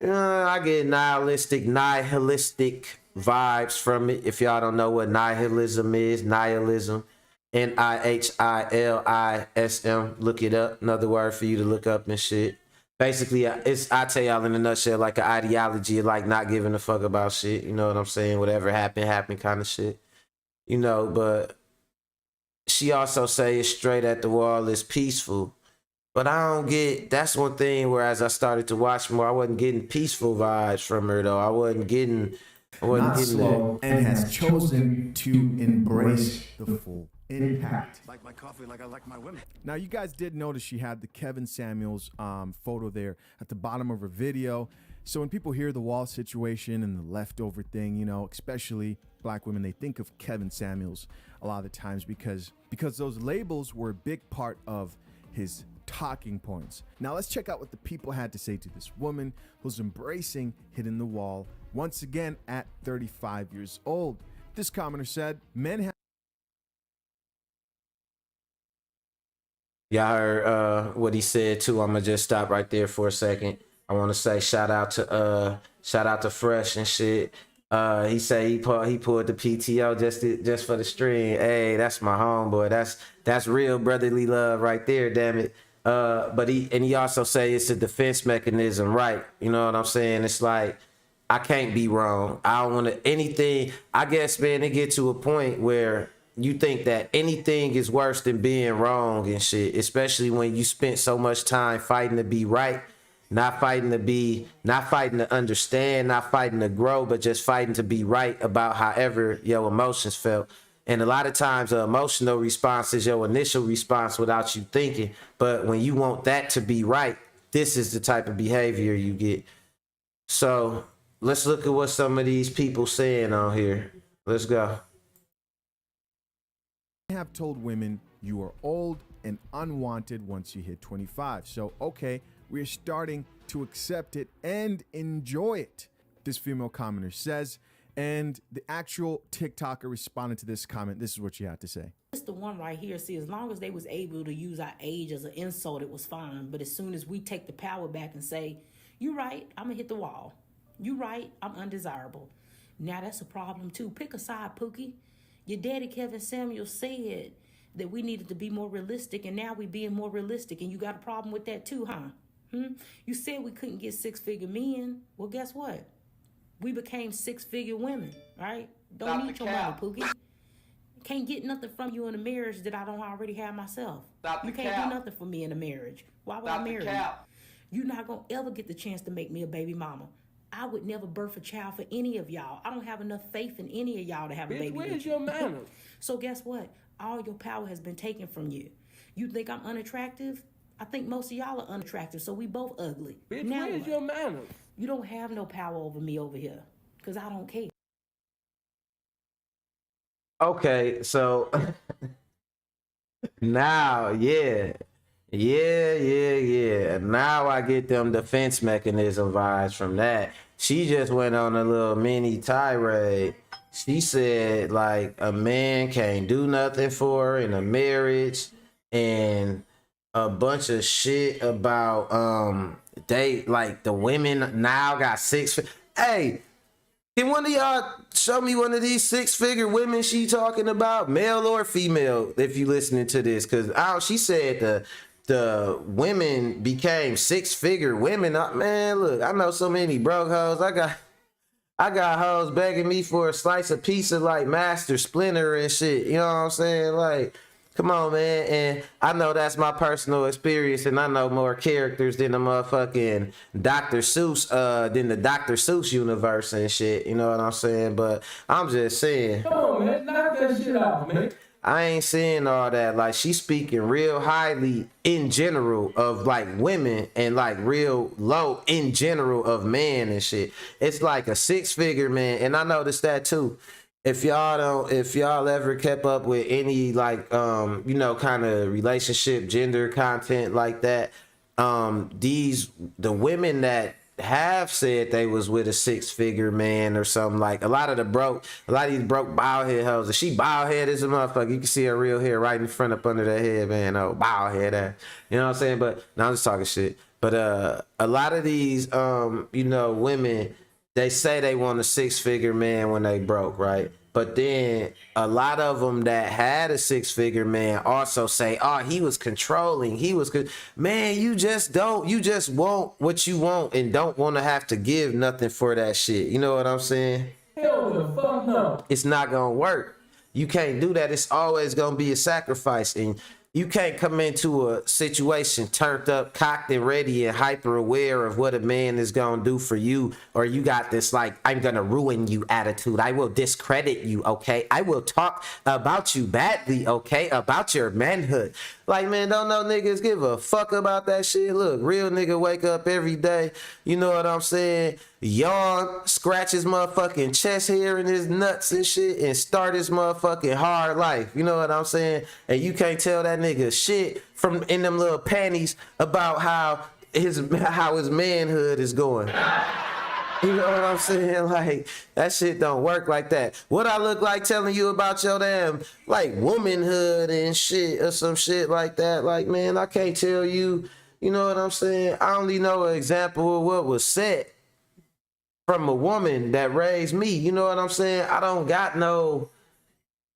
I get nihilistic vibes from it. If y'all don't know what nihilism is, nihilism, Nihilism. Look it up. Another word for you to look up and shit. Basically, I tell y'all in a nutshell, like, an ideology of, like, not giving a fuck about shit. You know what I'm saying? Whatever happened kind of shit. You know, but she also say it's straight at the wall, it's peaceful. But I don't get, that's one thing where as I started to watch more, I wasn't getting peaceful vibes from her, though. I wasn't getting Not slow, and has chosen to embrace the full impact. Like my coffee, like I like my women. Now, you guys did notice she had the Kevin Samuels photo there at the bottom of her video. So when people hear the wall situation and the leftover thing, you know, especially black women, they think of Kevin Samuels a lot of the times because those labels were a big part of his talking points. Now let's check out what the people had to say to this woman who's embracing hitting the wall once again at 35 years old. This commenter said, men have Y'all heard what he said too. I'm gonna just stop right there for a second. I want to say shout out to Fresh and shit. He said he pulled the PTO just for the stream. Hey, that's my homeboy. That's real brotherly love right there. Damn it. But he also say it's a defense mechanism, right? You know what I'm saying? It's like I can't be wrong. I don't want to anything. I guess, man, it get to a point where you think that anything is worse than being wrong and shit, especially when you spent so much time fighting to be right, not fighting to understand, not fighting to grow, but just fighting to be right about however your emotions felt. And a lot of times the emotional response is your initial response without you thinking. But when you want that to be right, this is the type of behavior you get. So let's look at what some of these people saying on here. Let's go. have told women you are old and unwanted once you hit 25. So, okay, we're starting to accept it and enjoy it, this female commenter says. And the actual TikToker responded to this comment. This is what she had to say. It's the one right here. See, as long as they was able to use our age as an insult, it was fine. But as soon as we take the power back and say, you right, I'm gonna hit the wall. You right, I'm undesirable. Now that's a problem too. Pick a side, Pookie. Your daddy, Kevin Samuel, said that we needed to be more realistic, and now we being more realistic, and you got a problem with that too, huh? You said we couldn't get six-figure men. Well, guess what? We became six-figure women, right? Don't need your money, Pookie. Can't get nothing from you in a marriage that I don't already have myself. You can't do nothing for me in a marriage. Why would I marry you? You're not going to ever get the chance to make me a baby mama. I would never birth a child for any of y'all. I don't have enough faith in any of y'all to have a baby. Where's your manners? So guess what? All your power has been taken from you. You think I'm unattractive? I think most of y'all are unattractive, so we both ugly. Bitch, now where's what? your manners? You don't have no power over me over here, because I don't care. Okay, so now, yeah. Now I get them defense mechanism vibes from that. She just went on a little mini tirade. She said, like, a man can't do nothing for her in a marriage, and a bunch of shit about they like the women now got Hey, can one of y'all show me one of these six-figure women she talking about, male or female, if you listening to this? Because she said the women became six-figure women. Man, look, I know so many broke hoes. I got hoes begging me for a slice of pizza like Master Splinter and shit. You know what I'm saying? Like, come on, man. And I know that's my personal experience, and I know more characters than the motherfucking Dr. Seuss, than the Dr. Seuss universe and shit. You know what I'm saying? But I'm just saying. Come on, man. Knock that shit out, man. I ain't saying all that. Like, she's speaking real highly in general of like women, and like real low in general of men and shit. It's like a six-figure man, and I noticed that too. If y'all ever kept up with any like kind of relationship gender content like that, the women that have said they was with a six-figure man or something, like a lot of these broke bald head hoes, and she bald head as a motherfucker. You can see her real hair right in front up under that head, man. Oh, bald head, you know what I'm saying? But now I'm just talking shit. But a lot of these women, they say they want a six-figure man when they broke, right? But then a lot of them that had a six-figure man also say, oh, he was controlling. Man, you just want what you want and don't want to have to give nothing for that shit. You know what I'm saying? Hell the fuck no. It's not going to work. You can't do that. It's always going to be a sacrifice. And you can't come into a situation turned up, cocked and ready and hyper aware of what a man is going to do for you. Or you got this like, I'm going to ruin you attitude. I will discredit you, okay? I will talk about you badly, okay? About your manhood. Like, man, don't no niggas give a fuck about that shit. Look, real nigga wake up every day, you know what I'm saying? Yawn, scratch his motherfucking chest hair and his nuts and shit, and start his motherfucking hard life. You know what I'm saying? And you can't tell that nigga shit from in them little panties about how his manhood is going. You know what I'm saying? Like, that shit don't work like that. What I look like telling you about your damn, like, womanhood and shit or some shit like that. Like, man, I can't tell you, you know what I'm saying? I only know an example of what was said from a woman that raised me. You know what I'm saying? I don't got no,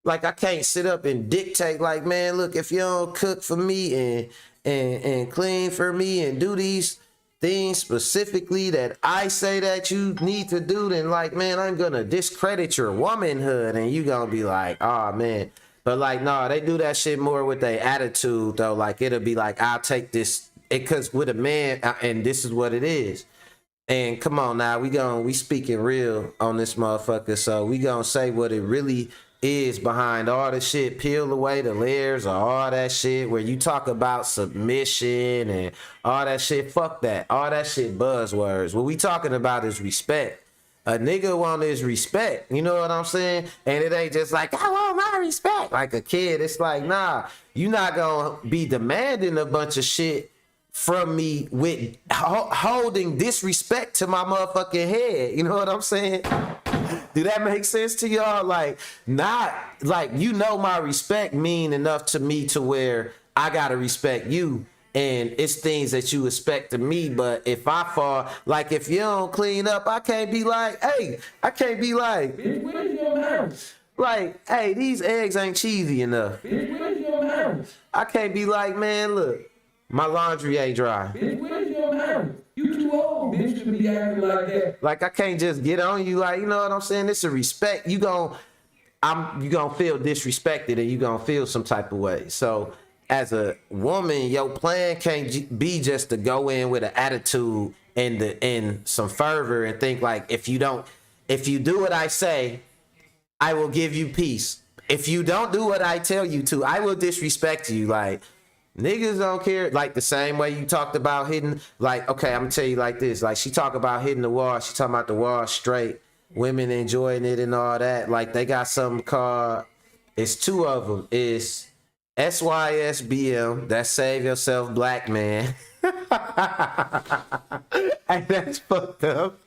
like, I can't sit up and dictate, like, man, look, if you don't cook for me and clean for me and do these things specifically that I say that you need to do, then like, man, I'm gonna discredit your womanhood, and you gonna be like, oh man. But like, no, they do that shit more with their attitude though. Like, it'll be like, I'll take this, because with a man, and this is what it is. And come on now, we speaking real on this motherfucker, so we gonna say what it really is behind all the shit. Peel away the layers or all that shit where you talk about submission and all that shit. Fuck that. All that shit buzzwords. What we talking about is respect. A nigga want his respect. You know what I'm saying? And it ain't just like, I want my respect. Like a kid, it's like, nah, you not gonna be demanding a bunch of shit from me with holding disrespect to my motherfucking head. You know what I'm saying? Do that make sense to y'all? Like, not like, you know, my respect mean enough to me to where I gotta respect you, and it's things that you expect of me. But if I fall, like, if you don't clean up, I can't be like, hey, I can't be like, Bitch, where's your manners? like, hey, these eggs ain't cheesy enough. Bitch, where's your manners? I can't be like, man, look, my laundry ain't dry. Bitch, where's your manners? You too old, bitch, to be acting like that. Like, I can't just get on you, like, you know what I'm saying? It's a respect. You gonna feel disrespected, and you gonna feel some type of way. So as a woman, your plan can't be just to go in with an attitude and some fervor and think like, if you do what I say, I will give you peace. If you don't do what I tell you to, I will disrespect you. Like, niggas don't care. Like, the same way you talked about hitting, like, okay, I'm gonna tell you like this. Like, she talk about hitting the wall. She talking about the wall straight. Women enjoying it and all that. Like, they got something called, it's two of them. It's SYSBM, that's Save Yourself Black Man. And that's fucked up.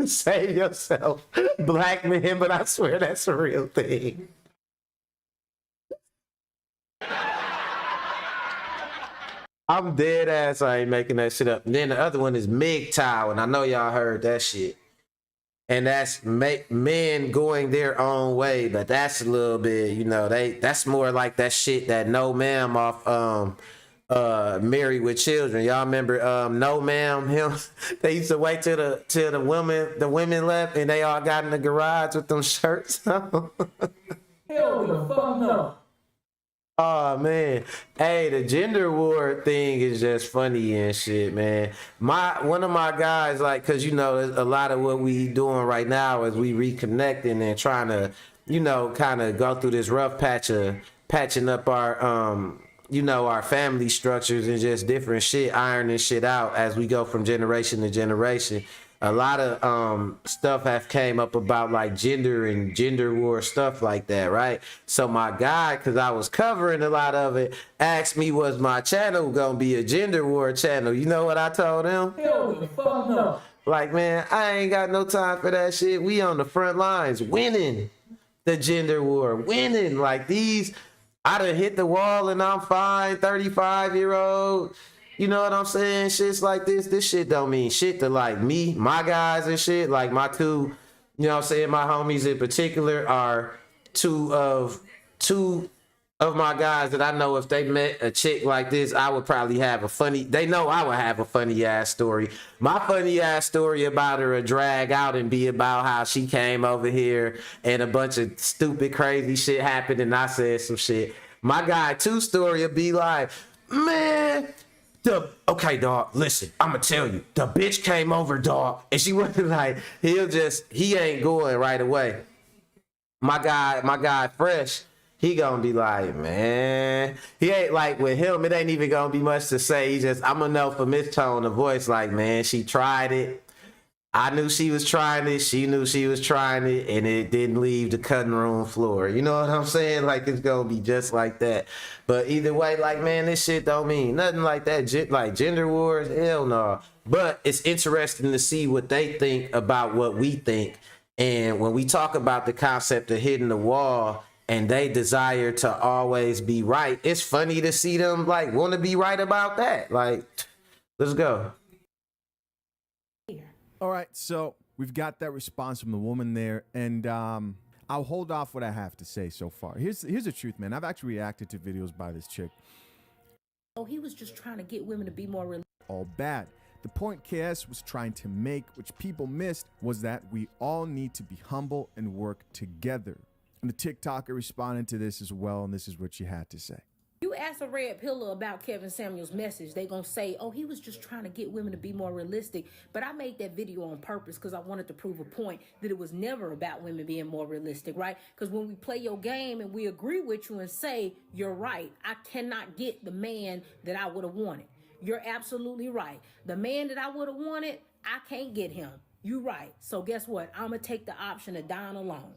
Save Yourself Black Man, but I swear that's a real thing. I'm dead ass, I ain't making that shit up. And then the other one is MGTOW, and I know y'all heard that shit. And that's men going their own way, but that's a little bit, you know, that's more like that shit that No Ma'am off Married with Children. Y'all remember No Ma'am, him? They used to wait till the women left, and they all got in the garage with them shirts on. Hell the fuck no. Oh man, hey, the gender war thing is just funny and shit, man. One of my guys, like, cause you know, a lot of what we doing right now is we reconnecting and trying to, you know, kind of go through this rough patch of patching up our, you know, our family structures and just different shit, ironing shit out as we go from generation to generation. A lot of stuff have came up about like gender and gender war stuff like that, right? So my guy, because I was covering a lot of it, asked me, was my channel gonna be a gender war channel? You know what I told him? Hell the fuck no. Like, man, I ain't got no time for that shit. We on the front lines winning the gender war, winning. Like, these, I done hit the wall and I'm fine, 35-year-old. You know what I'm saying? Shit's like this shit don't mean shit to like me, my guys and shit. Like, my two, you know what I'm saying, my homies in particular are two of my guys that I know if they met a chick like this, I would probably have they know I would have a funny ass story. My funny ass story about her would drag out and be about how she came over here and a bunch of stupid crazy shit happened and I said some shit. My guy two story would be like, man, okay, dog, listen, I'ma tell you, the bitch came over, dog, and she wasn't like, he ain't going right away. My guy Fresh, he gonna be like, man, he ain't like with him. It ain't even gonna be much to say. He just, I'm gonna know from his tone of voice, like, man, she tried it. I knew she was trying it. She knew she was trying it, and it didn't leave the cutting room floor. You know what I'm saying? Like, it's gonna be just like that. But either way, like, man, this shit don't mean nothing like that. Like gender wars, hell no. But it's interesting to see what they think about what we think. And when we talk about the concept of hitting the wall and they desire to always be right, it's funny to see them like want to be right about that. Like, let's go. All right, so we've got that response from the woman there, and I'll hold off what I have to say so far. Here's the truth, man. I've actually reacted to videos by this chick. Oh, he was just trying to get women to be more realistic. All bad. The point KS was trying to make, which people missed, was that we all need to be humble and work together. And the TikToker responded to this as well, and this is what she had to say. You ask a red pillar about Kevin Samuels' message, they gonna say, oh, he was just trying to get women to be more realistic. But I made that video on purpose because I wanted to prove a point that it was never about women being more realistic, right? Because when we play your game and we agree with you and say, you're right, I cannot get the man that I would have wanted. You're absolutely right. The man that I would have wanted, I can't get him. You right. So guess what? I'm gonna take the option of dying alone.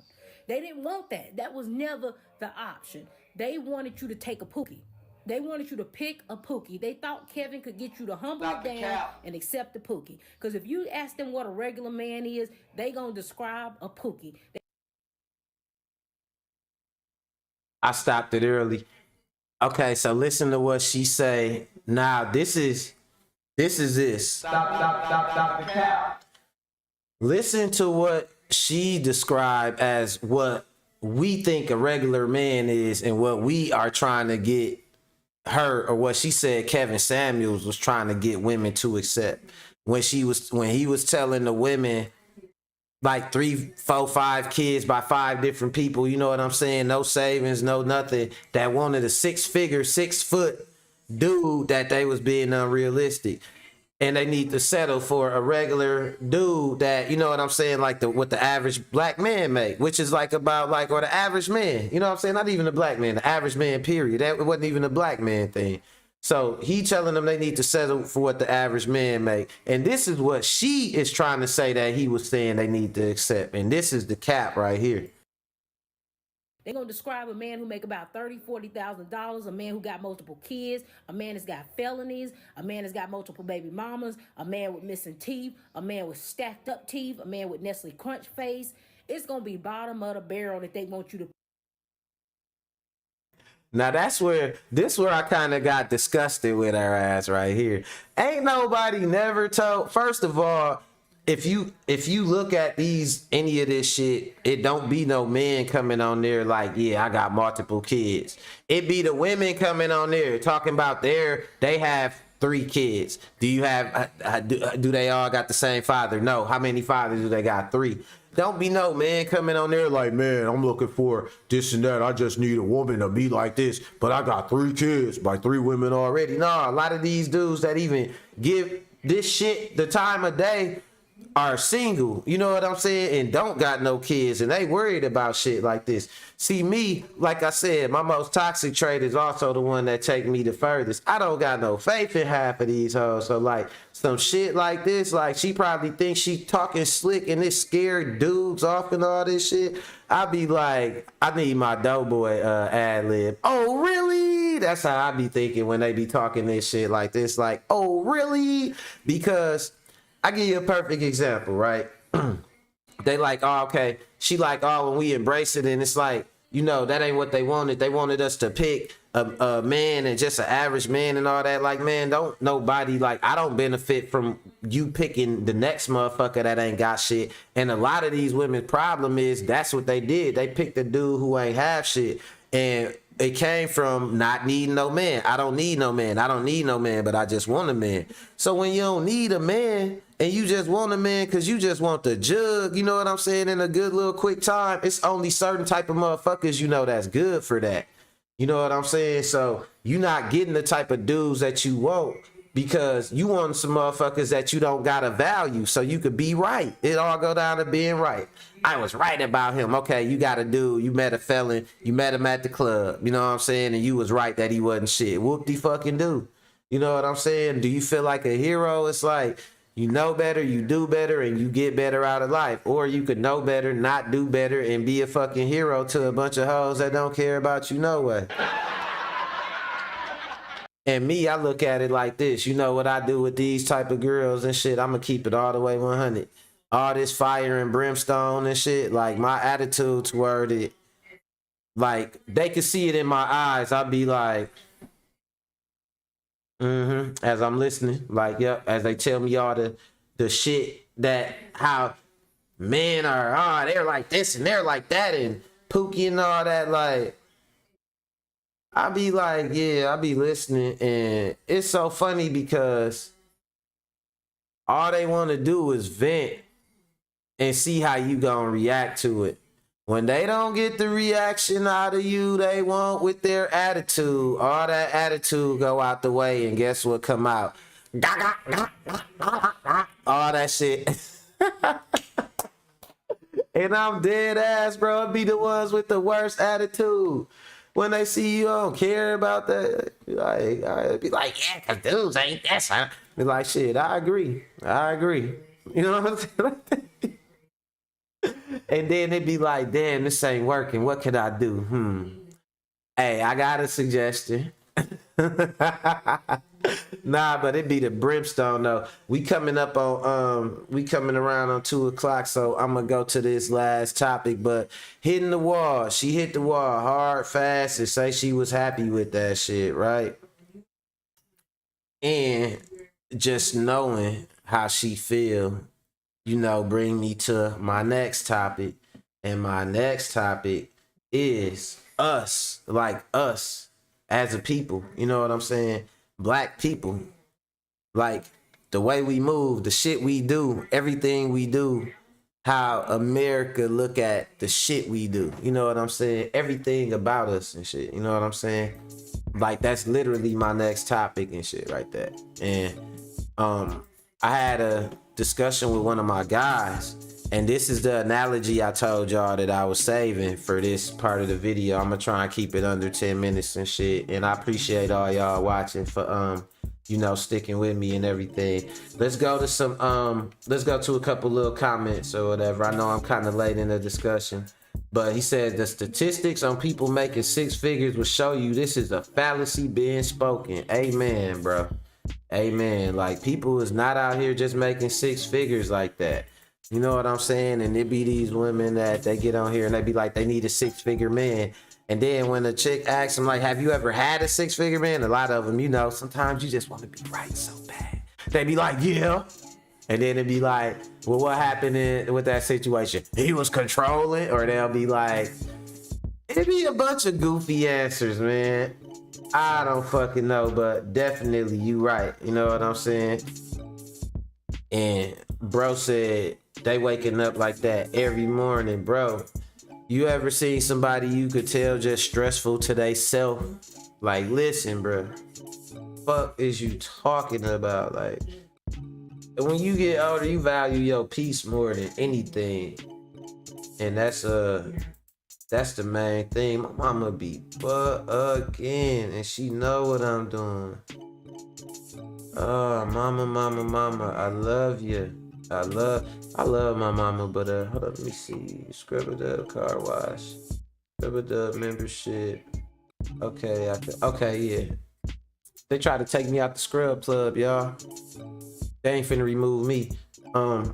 They didn't want that. That was never the option. They wanted you to take a pookie. They wanted you to pick a pookie. They thought Kevin could get you to humble it down and accept the pookie. Because if you ask them what a regular man is, they gonna describe a pookie. I stopped it early. Okay, so listen to what she say. Now, this is this. Stop the cap. Listen to what she described as what we think a regular man is and what we are trying to get her, or what she said Kevin Samuels was trying to get women to accept. When he was telling the women like 3, 4, 5 kids by 5 different people, you know what I'm saying? No savings, no nothing, that wanted a 6-figure, 6-foot dude, that they was being unrealistic. And they need to settle for a regular dude that, you know what I'm saying, like what the average black man make, which is like about like, or the average man, you know what I'm saying? Not even a black man, the average man, period. That wasn't even a black man thing. So he telling them they need to settle for what the average man make. And this is what she is trying to say that he was saying they need to accept. And this is the cap right here. They're going to describe a man who make about $30,000, $40,000, a man who got multiple kids, a man that's got felonies, a man that's got multiple baby mamas, a man with missing teeth, a man with stacked up teeth, a man with Nestle Crunch face. It's going to be bottom of the barrel that they want you to. Now this where I kind of got disgusted with her ass right here. Ain't nobody never told, first of all, if you look at any of this shit, it don't be no men coming on there like, yeah, I got multiple kids. It be the women coming on there talking about they have 3 kids. Do you have, do they all got the same father? No. How many fathers do they got? 3. Don't be no man coming on there like, man, I'm looking for this and that. I just need a woman to be like this, but I got 3 kids by 3 women already. Nah, a lot of these dudes that even give this shit the time of day are single, you know what I'm saying, and don't got no kids, and they worried about shit like this. See, me, like I said, my most toxic trait is also the one that take me the furthest. I don't got no faith in half of these hoes. So like some shit like this, like she probably thinks she talking slick and this scared dudes off and all this shit. I be like, I need my doughboy ad lib. Oh really? That's how I be thinking when they be talking this shit like this. Like, oh really? Because I give you a perfect example, right? They like, oh, okay. She like, oh, when we embrace it, and it's like, you know, that ain't what they wanted. They wanted us to pick a man and just an average man and all that. Like, man, don't nobody, like, I don't benefit from you picking the next motherfucker that ain't got shit. And a lot of these women's problem is that's what they did. They picked a dude who ain't have shit. And it came from not needing no man. I don't need no man. I don't need no man, but I just want a man. So when you don't need a man and you just want a man because you just want the jug, you know what I'm saying, in a good little quick time, it's only certain type of motherfuckers you know that's good for that. You know what I'm saying? So you're not getting the type of dudes that you want because you want some motherfuckers that you don't got a value so you could be right. It all go down to being right. I was right about him. Okay, you got a dude, you met a felon, you met him at the club, you know what I'm saying? And you was right that he wasn't shit. Whoop-de-fucking-do. You know what I'm saying? Do you feel like a hero? It's like, you know better, you do better, and you get better out of life. Or you could know better, not do better, and be a fucking hero to a bunch of hoes that don't care about you no way. And me, I look at it like this. You know what I do with these type of girls and shit? I'm going to keep it all the way 100. All this fire and brimstone and shit, like my attitude toward it, like they could see it in my eyes. I'll be like, as I'm listening, like, yep, as they tell me all the shit that how men are, they're like this and they're like that and Pookie and all that, like, I be like, yeah, I be listening, and it's so funny because all they want to do is vent and see how you gonna react to it. When they don't get the reaction out of you they want with their attitude, all that attitude go out the way, and guess what come out? All that shit. And I'm dead ass, bro. It be the ones with the worst attitude. When they see you don't care about that, I'd be like, yeah, cause dudes ain't that, son. Be like, shit, I agree. You know what I'm saying? And then they be like, damn, this ain't working. What can I do? Hey, I got a suggestion. Nah, but it be the brimstone though. We coming around on 2:00, so I'm gonna go to this last topic. But hitting the wall, she hit the wall hard, fast, and say she was happy with that shit, right? And just knowing how she feel, you know, bring me to my next topic. And my next topic is us, like us as a people. You know what I'm saying? Black people, like the way we move, the shit we do, everything we do, how America look at the shit we do. You know what I'm saying? Everything about us and shit. You know what I'm saying? Like that's literally my next topic and shit right there. And I had a discussion with one of my guys, and this is the analogy I told y'all that I was saving for this part of the video. I'm gonna try and keep it under 10 minutes and shit. And I appreciate all y'all watching for you know, sticking with me and everything. Let's go to a couple little comments or whatever. I know I'm kind of late in the discussion, but he said the statistics on people making 6 figures will show you this is a fallacy being spoken. Amen, bro. Amen. Like people is not out here just making 6 figures like that. You know what I'm saying? And it be these women that they get on here and they be like, they need a 6-figure man. And then when a chick asks them, like, have you ever had a 6-figure man? A lot of them, you know, sometimes you just want to be right so bad. They be like, yeah. And then it'd be like, well, what happened with that situation? He was controlling. Or they'll be like, it'd be a bunch of goofy answers, man. I don't fucking know, but definitely you right. You know what I'm saying? And bro said they waking up like that every morning, bro. You ever seen somebody you could tell just stressful to they self? Like, listen, bro. Fuck is you talking about? Like, when you get older, you value your peace more than anything. And that's the main thing. My mama be again, and she know what I'm doing. Oh, mama, I love you. I love my mama, but hold on, let me see. Scrub it up, car wash. Scrub it up, membership. Okay, yeah. They tried to take me out the scrub club, y'all. They ain't finna remove me. But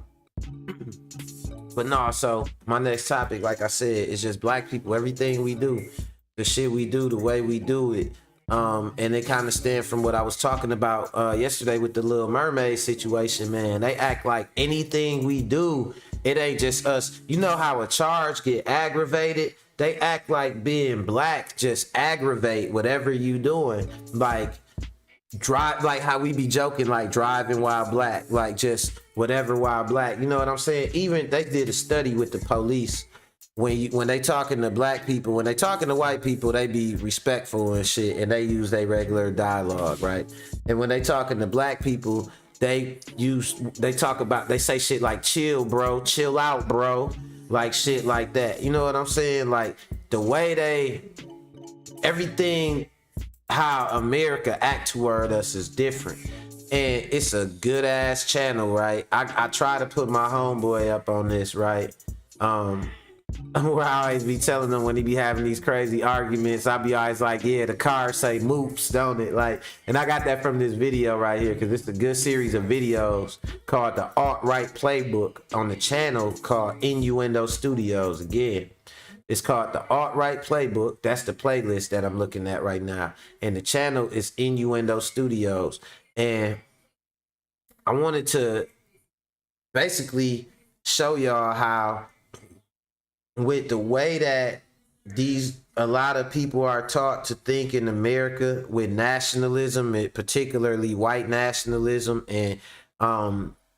no, so my next topic, like I said, is just black people. Everything we do, the shit we do, the way we do it. And they kind of stem from what I was talking about yesterday with the Little Mermaid situation, man. They act like anything we do, it ain't just us. You know how a charge get aggravated? They act like being black just aggravate whatever you doing. Like drive, like how we be joking, like driving while black, like just whatever while black. You know what I'm saying? Even they did a study with the police when they talking to black people, when they talking to white people, they be respectful and shit, and they use their regular dialogue, right? And when they talking to black people, they say shit like chill, bro, chill out, bro, like shit like that. You know what I'm saying? Like the way everything how America act toward us is different. And it's a good ass channel, right? I try to put my homeboy up on this, right? Where I always be telling them when he be having these crazy arguments, I be always like, yeah, the cars say moops, don't it? Like, and I got that from this video right here, because it's a good series of videos called the Alt-Right Playbook on the channel called Innuendo Studios. Again, it's called the Alt-Right Playbook. That's the playlist that I'm looking at right now. And the channel is Innuendo Studios. And I wanted to basically show y'all how, with the way that a lot of people are taught to think in America with nationalism, and particularly white nationalism and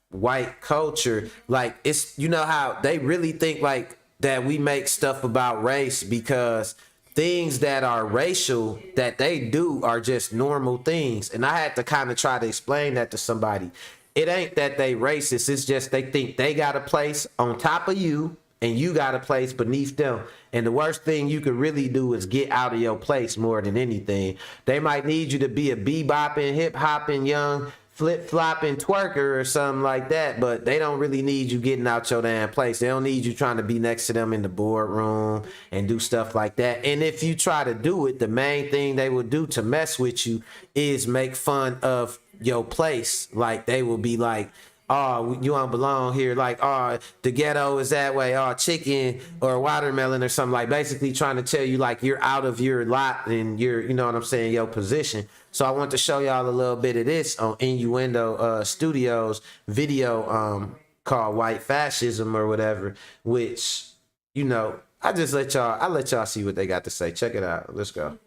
white culture, like, it's, you know how they really think like that we make stuff about race because things that are racial that they do are just normal things. And I had to kind of try to explain that to somebody. It ain't that they racist, it's just they think they got a place on top of you and you got a place beneath them. And the worst thing you could really do is get out of your place more than anything. They might need you to be a bebopping, hip-hopping, young, flip-flopping twerker or something like that, but they don't really need you getting out your damn place. They don't need you trying to be next to them in the boardroom and do stuff like that. And if you try to do it, the main thing they will do to mess with you is make fun of your place. Like, they will be like, oh, you don't belong here. Like, oh, the ghetto is that way. Oh, chicken or watermelon or something, like basically trying to tell you like you're out of your lot and you're, you know what I'm saying, your position. So I want to show y'all a little bit of this on Innuendo Studios video called White Fascism or whatever, which, you know, I let y'all see what they got to say. Check it out. Let's go.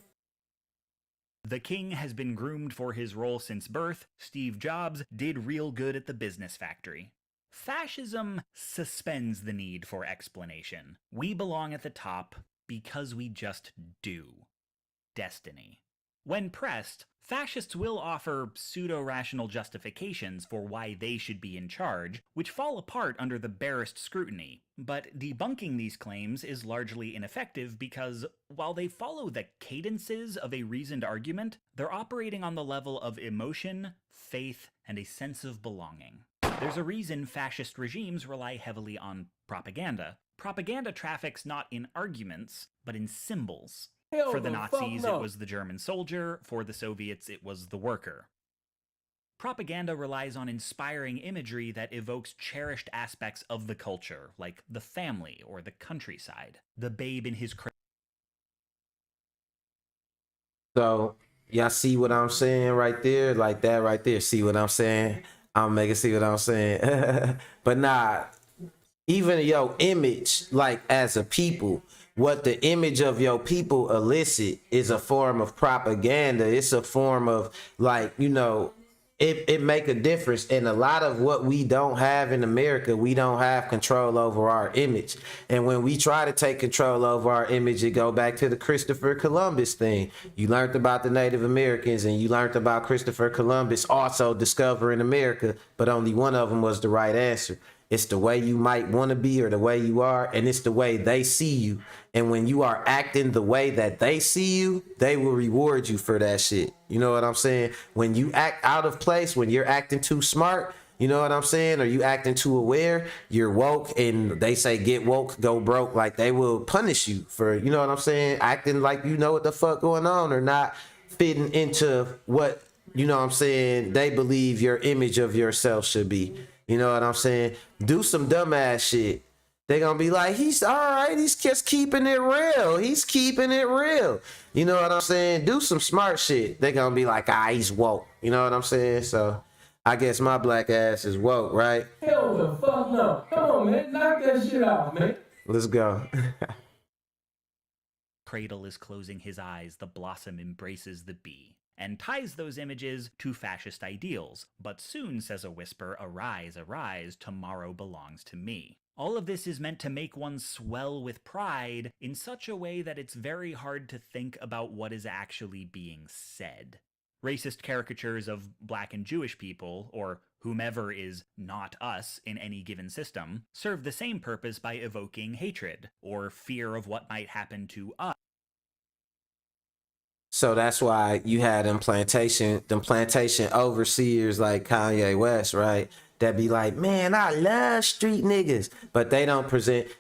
The king has been groomed for his role since birth. Steve Jobs did real good at the business factory. Fascism suspends the need for explanation. We belong at the top because we just do. Destiny. When pressed, fascists will offer pseudo-rational justifications for why they should be in charge, which fall apart under the barest scrutiny. But debunking these claims is largely ineffective because, while they follow the cadences of a reasoned argument, they're operating on the level of emotion, faith, and a sense of belonging. There's a reason fascist regimes rely heavily on propaganda. Propaganda traffics not in arguments, but in symbols. For the Nazis, it was the German soldier. For the Soviets, it was the worker. Propaganda relies on inspiring imagery that evokes cherished aspects of the culture, like the family or the countryside. The babe in his crib. So y'all see what I'm saying right there? Like that right there. See what I'm saying? I'm making see what I'm saying. But nah, even your image, like as a people, what the image of your people elicit is a form of propaganda. It's a form of, like, you know, it make a difference. And a lot of what we don't have in America, we don't have control over our image. And when we try to take control over our image, it go back to the Christopher Columbus thing. You learned about the Native Americans and you learned about Christopher Columbus also discovering America, but only one of them was the right answer. It's the way you might want to be or the way you are, and it's the way they see you. And when you are acting the way that they see you, they will reward you for that shit. You know what I'm saying? When you act out of place, when you're acting too smart, you know what I'm saying? Or you acting too aware, you're woke, and they say get woke, go broke. Like, they will punish you for, you know what I'm saying, acting like you know what the fuck going on or not fitting into what, you know what I'm saying, they believe your image of yourself should be. You know what I'm saying? Do some dumbass shit. They're gonna be like, he's all right. He's just keeping it real. He's keeping it real. You know what I'm saying? Do some smart shit. They're gonna be like, he's woke. You know what I'm saying? So I guess my black ass is woke, right? Hell the fuck no. Come on, man. Knock that shit out, man. Let's go. Cradle is closing his eyes. The blossom embraces the bee. And ties those images to fascist ideals. But soon, says a whisper, arise, arise, tomorrow belongs to me. All of this is meant to make one swell with pride in such a way that it's very hard to think about what is actually being said. Racist caricatures of black and Jewish people, or whomever is not us in any given system, serve the same purpose by evoking hatred, or fear of what might happen to us. So that's why you had them plantation overseers like Kanye West, right? That be like, man, I love street niggas. But they don't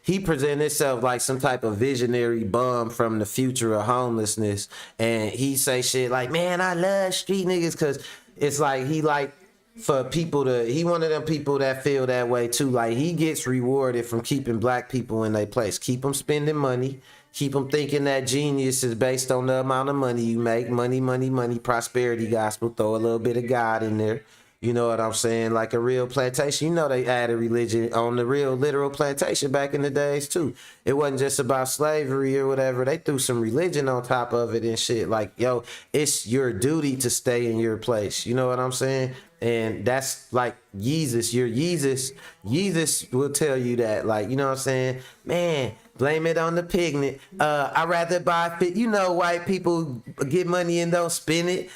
he present himself like some type of visionary bum from the future of homelessness. And he say shit like, man, I love street niggas, because it's like he like for people he one of them people that feel that way too. Like he gets rewarded from keeping black people in their place. Keep them spending money. Keep them thinking that genius is based on the amount of money you make. Money, money, money, prosperity gospel. Throw a little bit of God in there. You know what I'm saying? Like a real plantation. You know they added religion on the real literal plantation back in the days too. It wasn't just about slavery or whatever. They threw some religion on top of it and shit. Like, yo, it's your duty to stay in your place. You know what I'm saying? And that's like Jesus. Your Jesus will tell you that. Like, you know what I'm saying? Man, blame it on the pigment. I'd rather buy fit. You know, white people get money and don't spend it.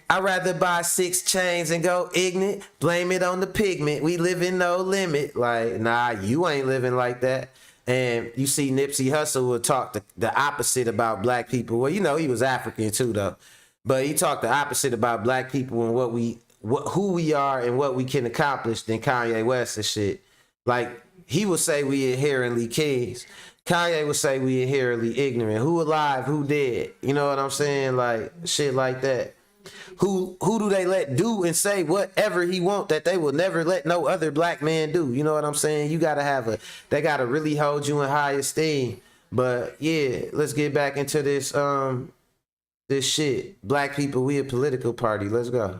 I'd rather buy 6 chains and go ignorant. Blame it on the pigment. We live in no limit. Like, nah, you ain't living like that. And you see Nipsey Hussle will talk the opposite about black people. Well, you know, he was African too, though. But he talked the opposite about black people and who we are and what we can accomplish than Kanye West and shit. Like, he would say we inherently kids. Kanye would say we inherently ignorant. Who alive, who dead? You know what I'm saying? Like, shit like that. Who do they let do and say whatever he want that they will never let no other black man do? You know what I'm saying? You gotta they gotta really hold you in high esteem. But yeah, let's get back into this this shit. Black people, we a political party. Let's go.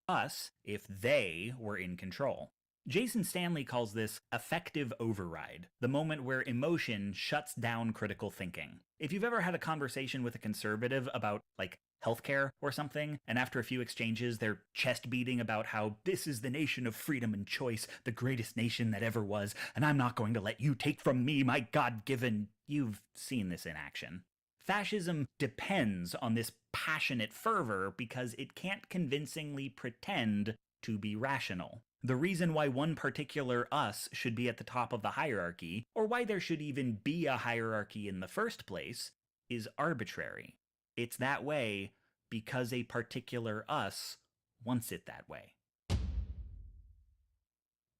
Us if they were in control. Jason Stanley calls this affective override, the moment where emotion shuts down critical thinking. If you've ever had a conversation with a conservative about, like, healthcare or something, and after a few exchanges they're chest beating about how this is the nation of freedom and choice, the greatest nation that ever was, and I'm not going to let you take from me my God-given... You've seen this in action. Fascism depends on this passionate fervor because it can't convincingly pretend to be rational. The reason why one particular us should be at the top of the hierarchy, or why there should even be a hierarchy in the first place, is arbitrary. It's that way because a particular us wants it that way.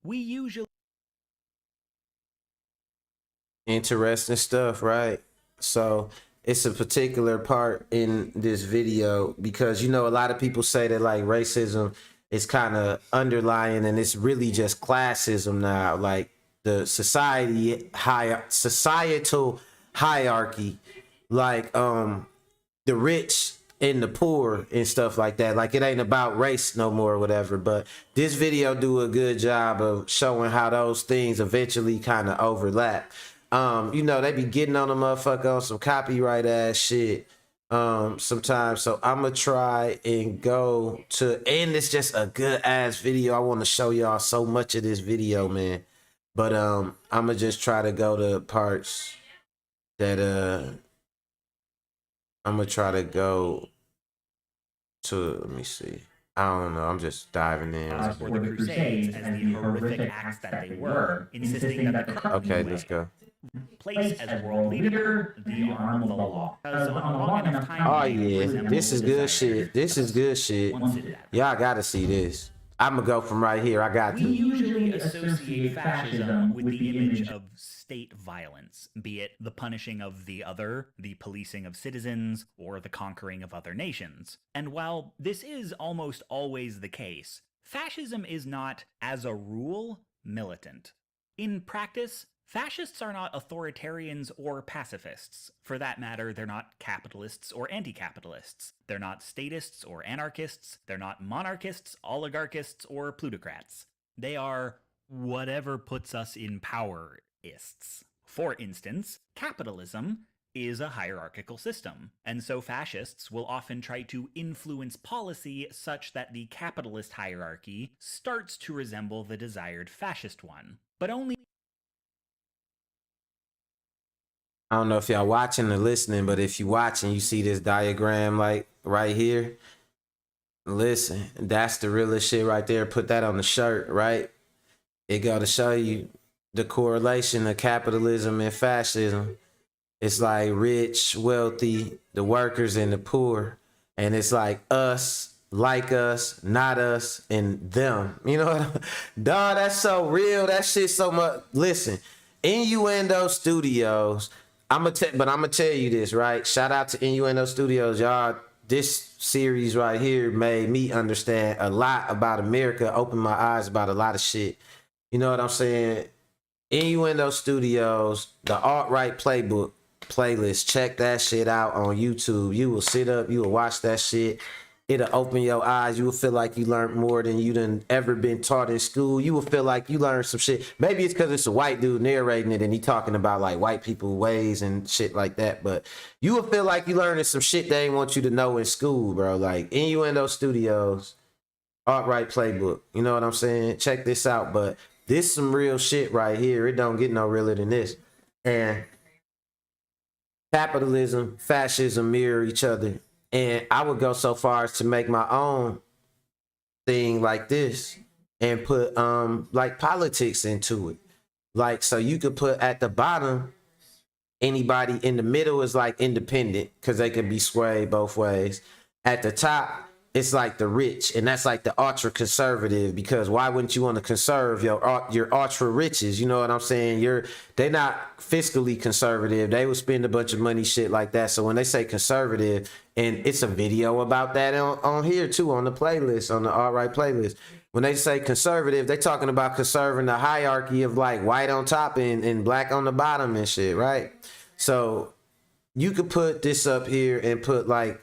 We usually... Interesting stuff, right? So it's a particular part in this video because, you know, a lot of people say that like racism is kind of underlying and it's really just classism now. Like the societal hierarchy, like the rich and the poor and stuff like that. Like it ain't about race no more or whatever. But this video do a good job of showing how those things eventually kind of overlap. You know, they be getting on a motherfucker on some copyright ass shit sometimes. So I'm gonna try and go to, and it's just a good ass video. I want to show y'all so much of this video, man. But I'm gonna just try to go to parts that I'm gonna try to go to, let me see. I don't know. I'm just diving in. For the Crusades as the horrific acts that they were, insisting that the Okay, let's go. Place as world leader the arm of the law. Because on a long enough time, Oh yeah, this is good shit. This is good shit. Y'all gotta see this. I'm gonna go from right here. I got We to. usually associate fascism with the image of state violence, be it the punishing of the other, the policing of citizens, or the conquering of other nations. And while this is almost always the case, fascism is not, as a rule, militant. In practice, fascists are not authoritarians or pacifists. For that matter, they're not capitalists or anti-capitalists. They're not statists or anarchists. They're not monarchists, oligarchists, or plutocrats. They are whatever puts us in power-ists. For instance, capitalism is a hierarchical system, and so fascists will often try to influence policy such that the capitalist hierarchy starts to resemble the desired fascist one, but only. I don't know if y'all watching or listening, but if you watching, you see this diagram like right here. Listen, that's the realest shit right there. Put that on the shirt, right? It got to show you the correlation of capitalism and fascism. It's like rich, wealthy, the workers and the poor. And it's like us, not us, and them. You know what Dawg, that's so real. That shit so much. Listen, Innuendo Studios, I'm gonna tell you this, right? Shout out to Innuendo Studios, y'all. This series right here made me understand a lot about America, opened my eyes about a lot of shit. You know what I'm saying? Innuendo Studios, the Alt-Right Playbook playlist. Check that shit out on YouTube. You will sit up, you will watch that shit. It'll open your eyes. You will feel like you learned more than you done ever been taught in school. You will feel like you learned some shit. Maybe it's because it's a white dude narrating it and he talking about like white people ways and shit like that. But you will feel like you learning some shit they ain't want you to know in school, bro. Like Innuendo Studios, Alt-Right Playbook. You know what I'm saying? Check this out. But this some real shit right here. It don't get no realer than this. And capitalism, fascism mirror each other. And I would go so far as to make my own thing like this and put like politics into it. Like, so you could put at the bottom, anybody in the middle is like independent because they can be swayed both ways. At the top, it's like the rich, and that's like the ultra conservative, because why wouldn't you want to conserve your ultra riches? You know what I'm saying? They're not fiscally conservative. They would spend a bunch of money, shit like that. So when they say conservative, and it's a video about that on here too, on the playlist, on the Alt-Right playlist. When they say conservative, they talking about conserving the hierarchy of like white on top and black on the bottom and shit, right? So you could put this up here and put like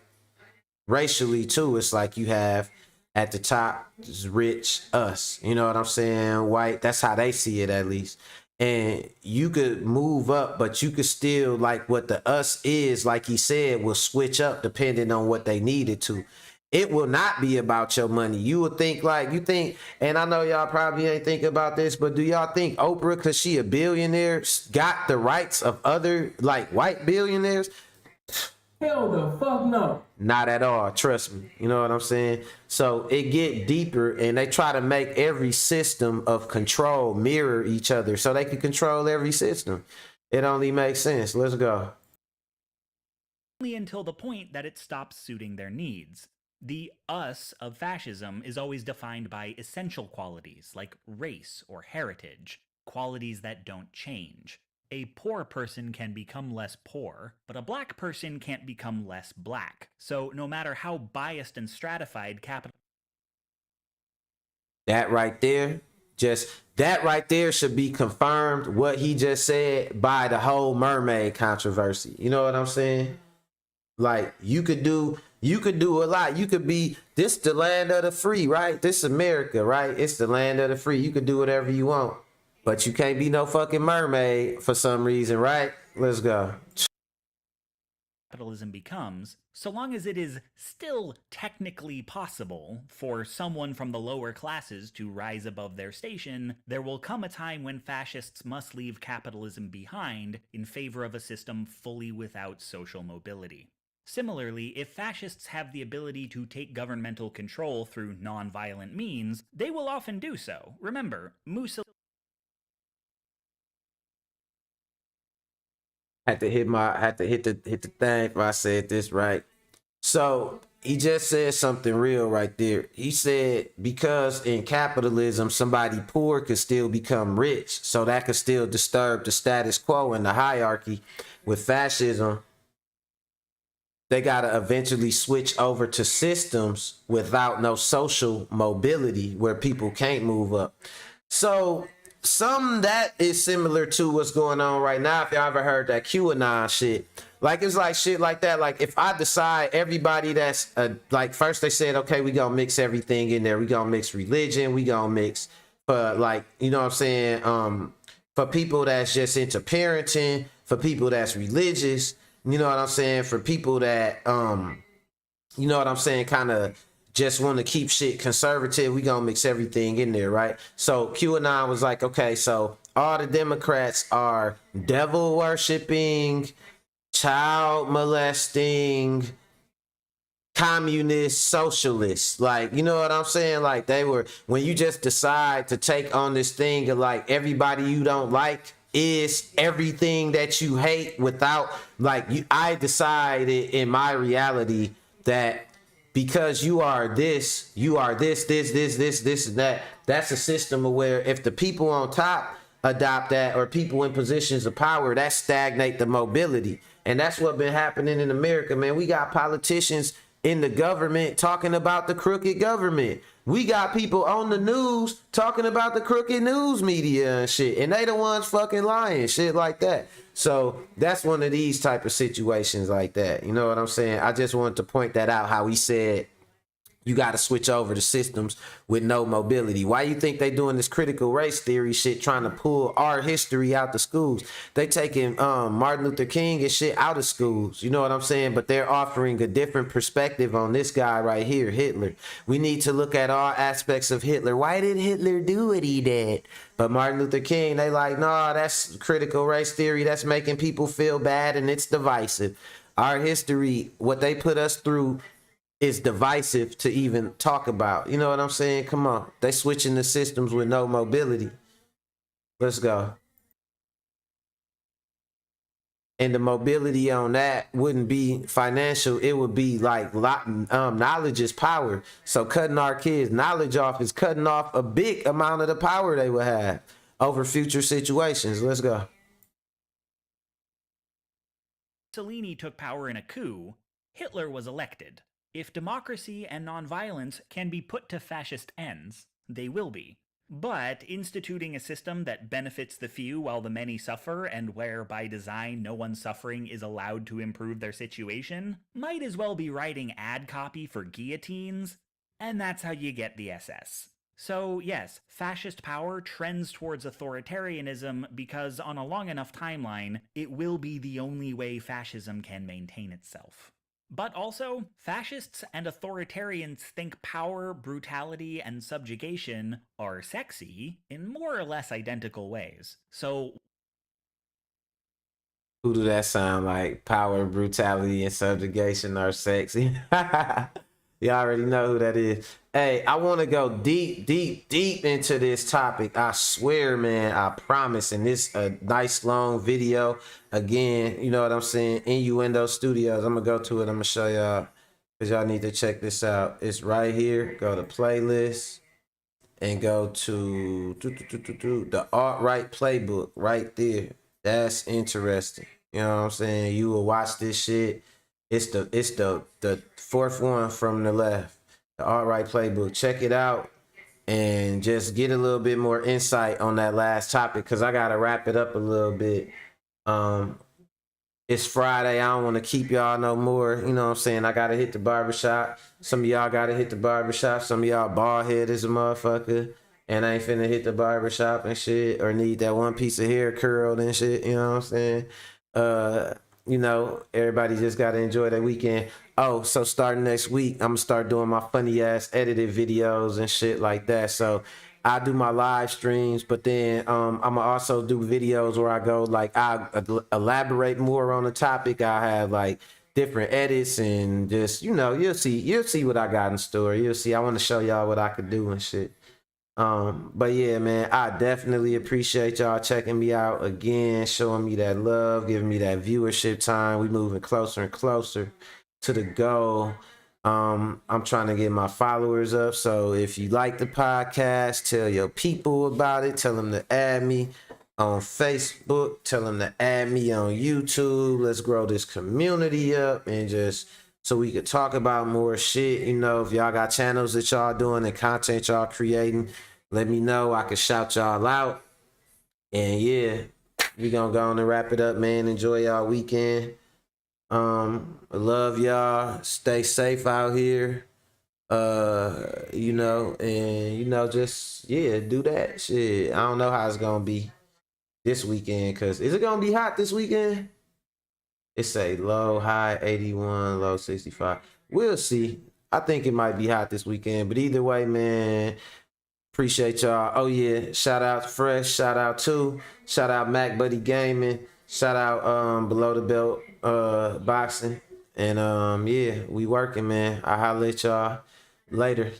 racially too. It's like you have at the top is rich, us, you know what I'm saying, white. That's how they see it, at least. And you could move up, but you could still, like what the us is, like he said, will switch up depending on what they needed to. It will not be about your money. You would think like, you think, and I know y'all probably ain't thinking about this, but do y'all think Oprah, because she a billionaire, got the rights of other like white billionaires? Hell the fuck no. Not at all, trust me. You know what I'm saying? So it get deeper, and they try to make every system of control mirror each other so they can control every system. It only makes sense. Let's go. Only until the point that it stops suiting their needs. The us of fascism is always defined by essential qualities like race or heritage, qualities that don't change. A poor person can become less poor, but a black person can't become less black. So no matter how biased and stratified capital... That right there should be confirmed, what he just said, by the whole mermaid controversy. You know what I'm saying? Like, you could do a lot. You could be, this the land of the free, right? This America, right? It's the land of the free. You could do whatever you want. But you can't be no fucking mermaid for some reason, right? Let's go. Capitalism becomes, so long as it is still technically possible for someone from the lower classes to rise above their station, there will come a time when fascists must leave capitalism behind in favor of a system fully without social mobility. Similarly, if fascists have the ability to take governmental control through non-violent means, they will often do so. Remember, Mussolini Had to hit the thing if I said this right. So he just said something real right there. He said, because in capitalism, somebody poor could still become rich. So that could still disturb the status quo and the hierarchy. With fascism, they got to eventually switch over to systems without no social mobility where people can't move up. So some that is similar to what's going on right now. If y'all ever heard that QAnon shit, like it's like shit like that. Like if I decide everybody that's like, first they said, okay, we gonna mix everything in there. We gonna mix religion. We gonna mix for like, you know what I'm saying? For people that's just into parenting, for people that's religious, you know what I'm saying, for people that you know what I'm saying, kind of just want to keep shit conservative, we gonna mix everything in there, right? So QAnon was like, okay, so all the Democrats are devil worshiping, child molesting, communist, socialists. Like, you know what I'm saying? Like, they were, when you just decide to take on this thing of like everybody you don't like is everything that you hate, without like, I decided in my reality that because you are this, this, and that. That's a system of where if the people on top adopt that, or people in positions of power, that stagnate the mobility. And that's what been happening in America, man. We got politicians in the government talking about the crooked government. We got people on the news talking about the crooked news media and shit, and they the ones fucking lying, shit like that. So that's one of these type of situations like that. You know what I'm saying? I just wanted to point that out, how he said you got to switch over to systems with no mobility. Why you think they doing this critical race theory shit, trying to pull our history out the schools? They taking Martin Luther King and shit out of schools. You know what I'm saying? But they're offering a different perspective on this guy right here, Hitler. We need to look at all aspects of Hitler. Why did Hitler do what he did? But Martin Luther King, they like, nah, that's critical race theory. That's making people feel bad and it's divisive. Our history, what they put us through, is divisive to even talk about. You know what I'm saying? Come on. They switching the systems with no mobility. Let's go. And the mobility on that wouldn't be financial. It would be like knowledge is power. So cutting our kids' knowledge off is cutting off a big amount of the power they would have over future situations. Let's go. Mussolini took power in a coup, Hitler was elected. If democracy and nonviolence can be put to fascist ends, they will be. But instituting a system that benefits the few while the many suffer, and where by design no one suffering is allowed to improve their situation, might as well be writing ad copy for guillotines, and that's how you get the SS. So yes, fascist power trends towards authoritarianism because on a long enough timeline, it will be the only way fascism can maintain itself. But also, fascists and authoritarians think power, brutality, and subjugation are sexy in more or less identical ways. So, who do that sound like? Power, brutality, and subjugation are sexy. You already know who that is. Hey, I want to go deep into this topic. I swear, man, I promise. And this a nice long video. Again, you know what I'm saying? Innuendo Studios. I'm going to go to it. I'm going to show y'all, because y'all need to check this out. It's right here. Go to playlist and go to the alt-right playbook right there. That's interesting. You know what I'm saying? You will watch this shit. It's the fourth one from the left, the alt-right playbook. Check it out and just get a little bit more insight on that last topic, because I gotta wrap it up a little bit. It's Friday. I don't want to keep y'all no more. You know what I'm saying? I gotta hit the barbershop. Some of y'all gotta hit the barbershop. Some of y'all bald head as a motherfucker, and I ain't finna hit the barbershop and shit, or need that one piece of hair curled and shit. You know what I'm saying? You know, everybody just got to enjoy their weekend. Oh, so starting next week, I'm going to start doing my funny ass edited videos and shit like that. So I do my live streams, but then I'm going to also do videos where I go, like, I elaborate more on the topic. I have like different edits and just, you know, you'll see what I got in store. You'll see. I want to show y'all what I could do and shit. But yeah, man, I definitely appreciate y'all checking me out again, showing me that love, giving me that viewership time. We moving closer and closer to the goal. I'm trying to get my followers up. So if you like the podcast, tell your people about it. Tell them to add me on Facebook. Tell them to add me on YouTube. Let's grow this community up, and just so we could talk about more shit. You know, if y'all got channels that y'all doing and content y'all creating, let me know. I can shout y'all out. And yeah, we gonna go on and wrap it up, man. Enjoy y'all weekend. I love y'all. Stay safe out here. You know, and you know, just yeah, do that shit. I don't know how it's gonna be this weekend, cause is it gonna be hot this weekend? It say low, high 81, low 65. We'll see. I think it might be hot this weekend, but either way, man, appreciate y'all. Oh yeah, shout out Fresh, shout out shout out Mac Buddy Gaming, shout out Below the Belt Boxing. And yeah, we working, man. I holla at y'all later.